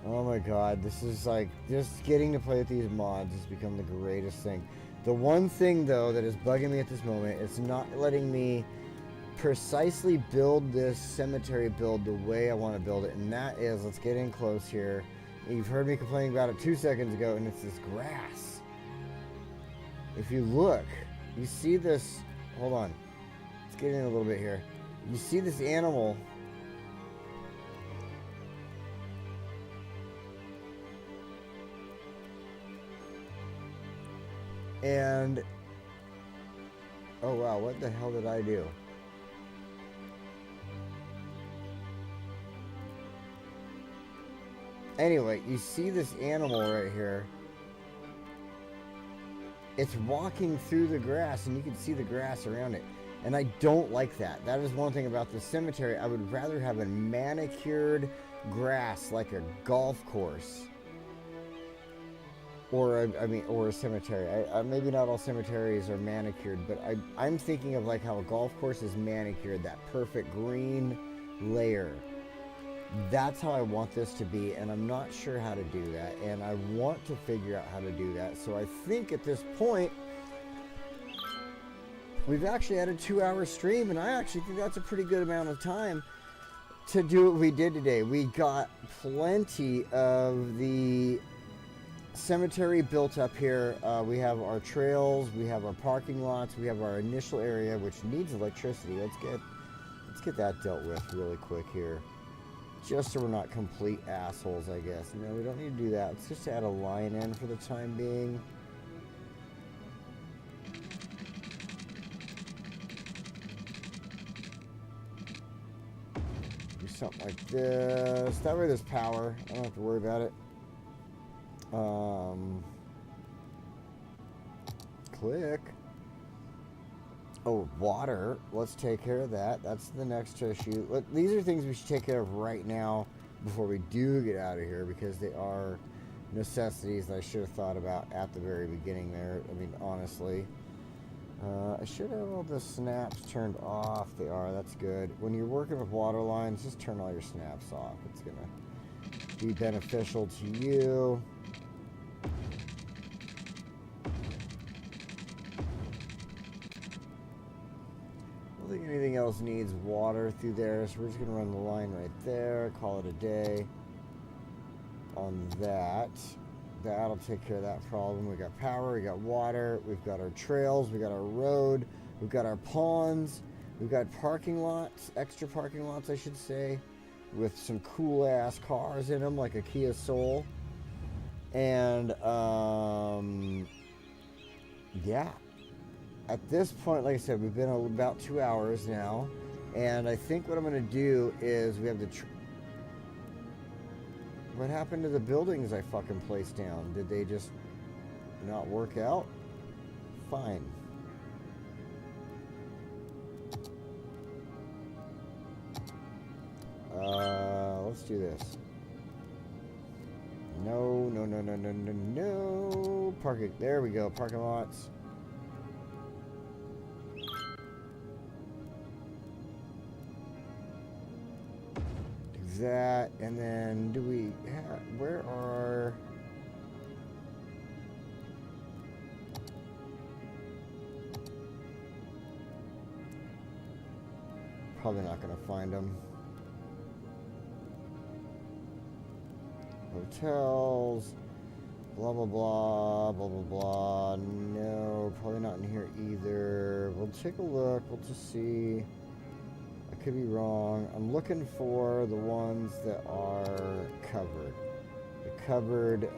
Oh my god, this is like, just getting to play with these mods has become the greatest thing. The one thing though that is bugging me at this moment is not letting me precisely build this cemetery build the way I want to build it, and that is, let's get in close here. You've heard me complaining about it 2 seconds ago, and it's this grass. If you look, you see this, hold on, let's get in a little bit here. You see this animal. And, oh wow, what the hell did I do? Anyway, you see this animal right here. It's walking through the grass, and you can see the grass around it. And I don't like that. That is one thing about the cemetery. I would rather have a manicured grass like a golf course. Or, or a cemetery. Maybe not all cemeteries are manicured, but I'm thinking of like how a golf course is manicured, that perfect green layer. That's how I want this to be, and I'm not sure how to do that, and I want to figure out how to do that. So I think at this point, we've actually had a 2-hour stream, and I actually think that's a pretty good amount of time to do what we did today. We got plenty of the cemetery built up here. We have our trails, we have our parking lots, we have our initial area, which needs electricity. Let's get that dealt with really quick here. Just so we're not complete assholes, I guess. No, we don't need to do that. Let's just add a line in for the time being. Do something like this. That way there's power. I don't have to worry about it. Click. Oh, water. Let's take care of that. That's the next issue. These are things we should take care of right now before we do get out of here, because they are necessities that I should have thought about at the very beginning there. I mean, honestly. I should have all the snaps turned off. They are. That's good. When you're working with water lines, just turn all your snaps off. It's going to be beneficial to you. I don't think anything else needs water through there, so we're just going to run the line right there, call it a day on that. That'll take care of that problem. We got power, we got water, we've got our trails, we got our road, we've got our ponds, we've got parking lots, extra parking lots I should say, with some cool ass cars in them like a Kia Soul. And yeah. At this point, like I said, we've been about 2 hours now, and I think what I'm going to do is we have the... What happened to the buildings I fucking placed down? Did they just not work out? Fine. Let's do this. No. Parking. There we go. Parking lots. That, and then do we have, where are Probably not going to find them. Hotels, blah, blah, blah, blah, blah, blah. No, probably not in here either. We'll take a look. We'll just see. I could be wrong. I'm looking for the ones that are covered. The covered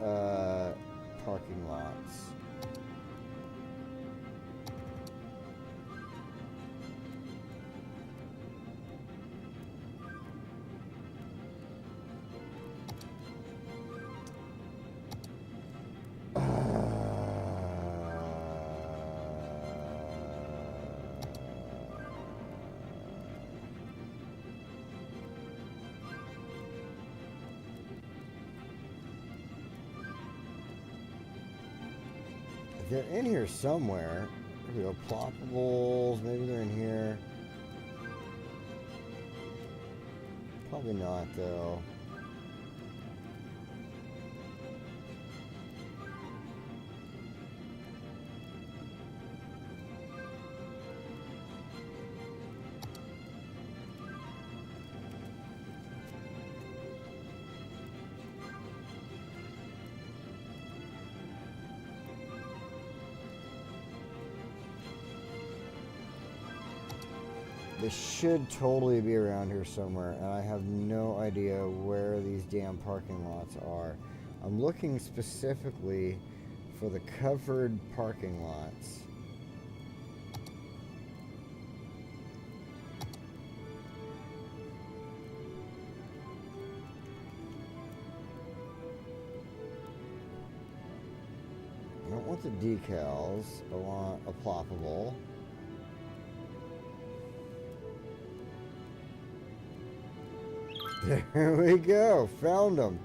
parking lots. They're in here somewhere. Here we go. Ploppables. Maybe they're in here. Probably not, though. They should totally be around here somewhere, and I have no idea where these damn parking lots are. I'm looking specifically for the covered parking lots. I don't want the decals. I want a ploppable. There we go. Found them.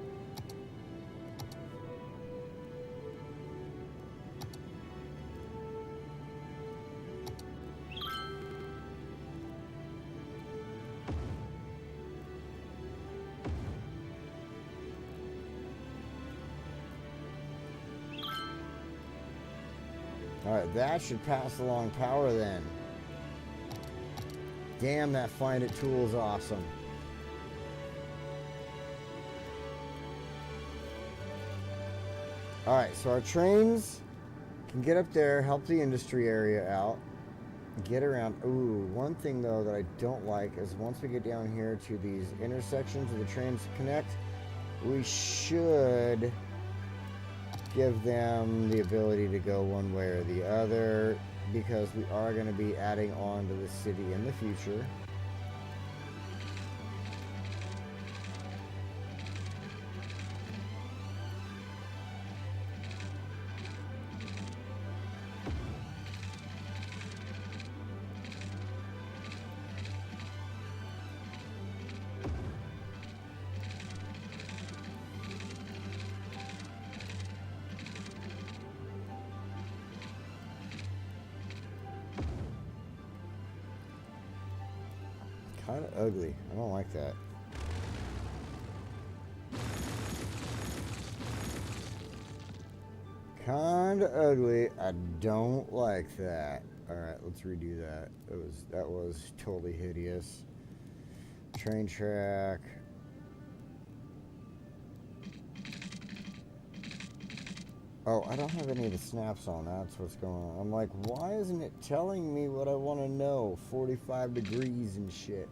Alright, that should pass along power then. Damn, that Find It tool is awesome. Alright, so our trains can get up there, help the industry area out, get around. Ooh, one thing though that I don't like is once we get down here to these intersections where the trains connect, we should give them the ability to go one way or the other, because we are going to be adding on to the city in the future. Kind of ugly. I don't like that. Kind of ugly. I don't like that. All right, let's redo that. That was totally hideous. Train track. Oh, I don't have any of the snaps on. That's what's going on. I'm like, why isn't it telling me what I want to know? 45 degrees and shit.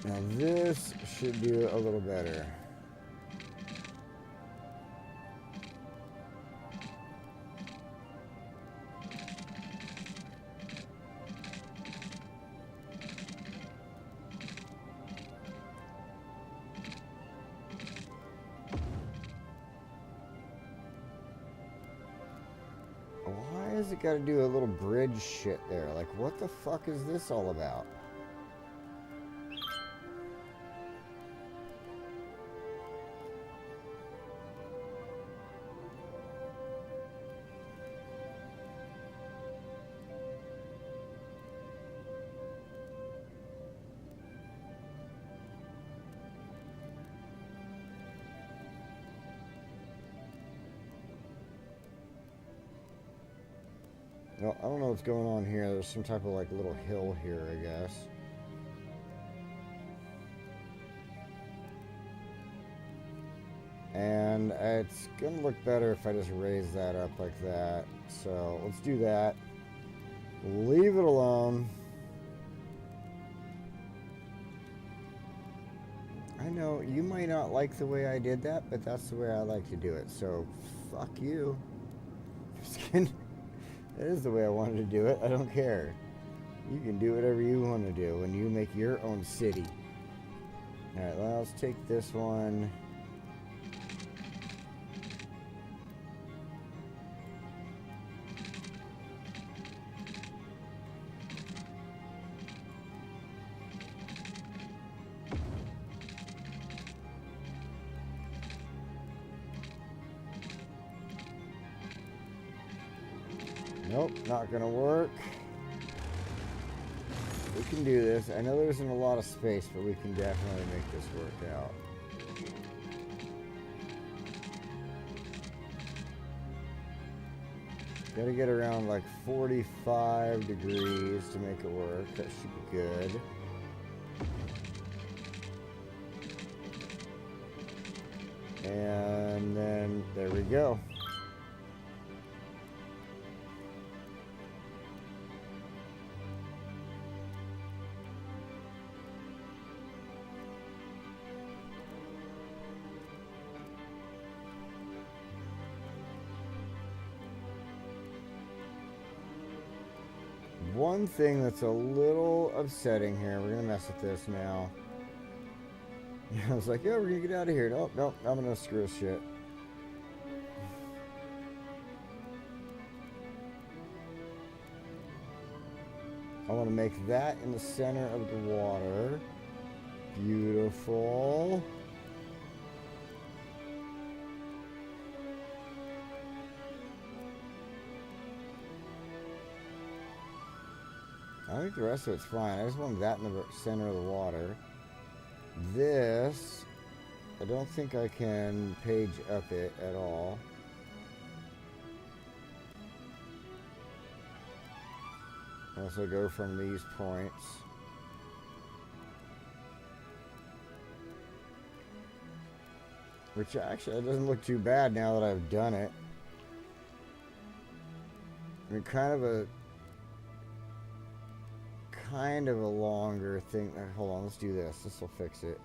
Now this should do a little better. Why has it got to do a little bridge shit there? Like, what the fuck is this all about? Well, I don't know what's going on here. There's some type of like little hill here, I guess. And it's gonna look better if I just raise that up like that. So let's do that. Leave it alone. I know you might not like the way I did that, but that's the way I like to do it. So fuck you. Just kidding. That is the way I wanted to do it. I don't care. You can do whatever you want to do when you make your own city. Alright, well, let's take this one. Nope, not gonna work. We can do this. I know there isn't a lot of space, but we can definitely make this work out. Gotta get around like 45 degrees to make it work. That should be good. And then there we go. One thing that's a little upsetting here, we're gonna mess with this now. I was like, yeah, we're gonna get out of here. Nope, nope, I'm gonna screw this shit. I want to make that in the center of the water. Beautiful. I think the rest of it's fine. I just want that in the center of the water. This, I don't think I can page up it at all. Unless I go from these points. Which actually, it doesn't look too bad now that I've done it. I mean, kind of a longer thing. Hold on, let's do this. This will fix it.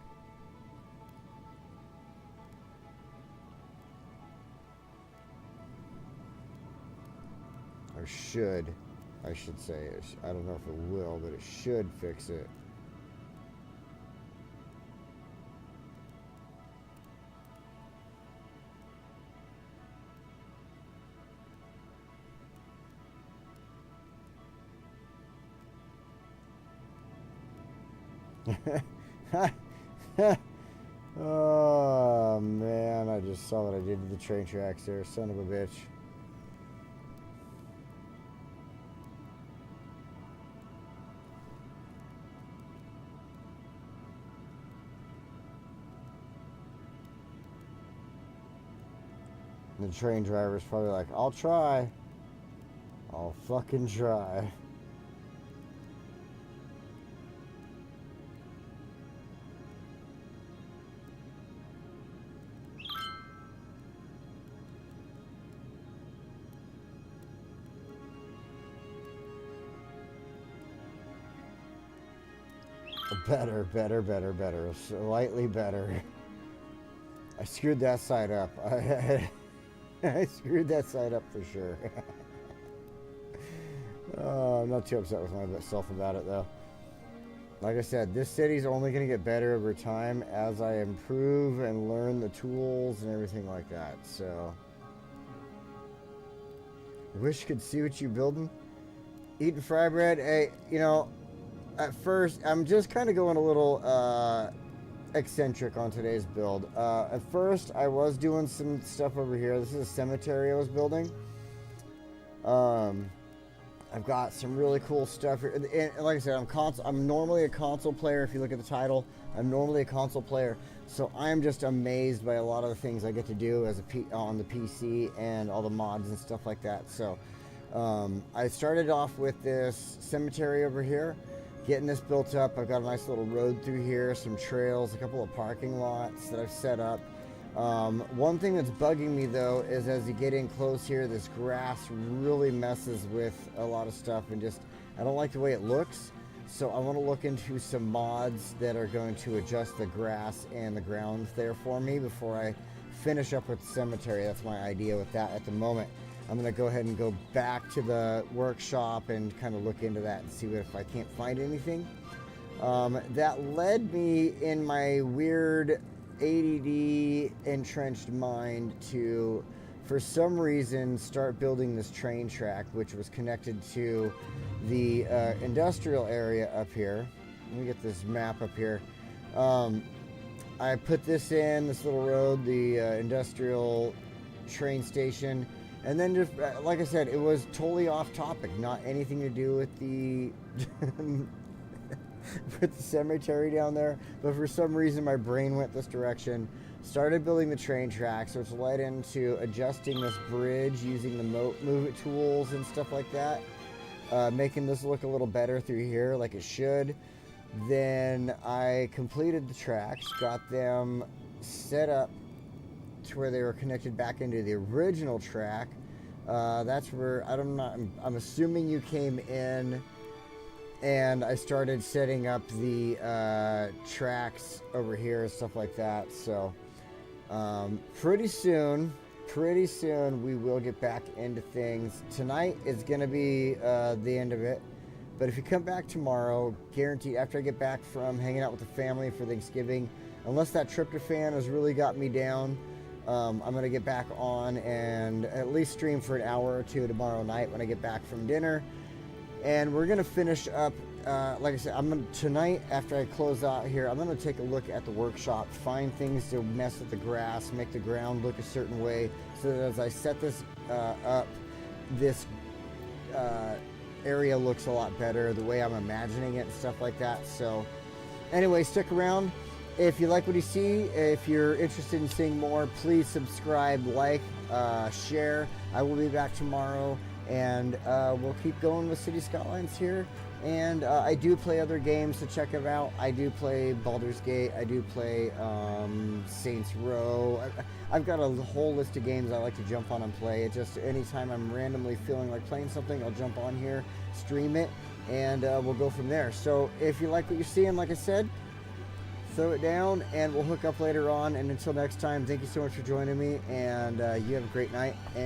Or should, I should say. I don't know if it will, but it should fix it. Oh man, I just saw what I did to the train tracks there, son of a bitch. The train driver's probably like, I'll try. I'll fucking try. Better. Slightly better. I screwed that side up. I screwed that side up for sure. I'm not too upset with myself about it though. Like I said, this city's only going to get better over time as I improve and learn the tools and everything like that. So, wish you could see what you building. Eating fry bread. Hey, you know, at first, I'm just kind of going a little eccentric on today's build. At first, I was doing some stuff over here. This is a cemetery I was building. I've got some really cool stuff here. And like I said, I'm normally a console player. If you look at the title, I'm normally a console player. So I'm just amazed by a lot of the things I get to do as on the PC and all the mods and stuff like that. So I started off with this cemetery over here, getting this built up. I've got a nice little road through here, some trails, a couple of parking lots that I've set up. One thing that's bugging me though is as you get in close here, this grass really messes with a lot of stuff, and just I don't like the way it looks. So I want to look into some mods that are going to adjust the grass and the ground there for me before I finish up with the cemetery. That's my idea with that at the moment. I'm going to go ahead and go back to the workshop and kind of look into that and see if I can't find anything. That led me in my weird ADD entrenched mind to, for some reason, start building this train track, which was connected to the industrial area up here. Let me get this map up here. I put this in, this little road, the industrial train station. And then, just like I said, it was totally off topic, not anything to do with the with the cemetery down there. But for some reason, my brain went this direction. Started building the train tracks, which led into adjusting this bridge using the move it tools and stuff like that, making this look a little better through here, like it should. Then I completed the tracks, got them set up to where they were connected back into the original track. That's where I'm assuming you came in, and I started setting up the tracks over here and stuff like that. So pretty soon we will get back into things. Tonight is gonna be the end of it, but if you come back tomorrow, guaranteed, after I get back from hanging out with the family for Thanksgiving, unless that tryptophan has really got me down, I'm going to get back on and at least stream for an hour or two tomorrow night when I get back from dinner. And we're going to finish up, like I said, tonight after I close out here, I'm going to take a look at the workshop, find things to mess with the grass, make the ground look a certain way, so that as I set this up, this area looks a lot better, the way I'm imagining it and stuff like that. So anyway, stick around. If you like what you see, if you're interested in seeing more, please subscribe, like, share. I will be back tomorrow, and we'll keep going with City Skylines here. And I do play other games, so check them out. I do play Baldur's Gate. I do play Saints Row. I've got a whole list of games I like to jump on and play. It just, anytime I'm randomly feeling like playing something, I'll jump on here, stream it, and we'll go from there. So if you like what you're seeing, like I said, throw it down, and we'll hook up later on. And until next time, thank you so much for joining me, and you have a great night. And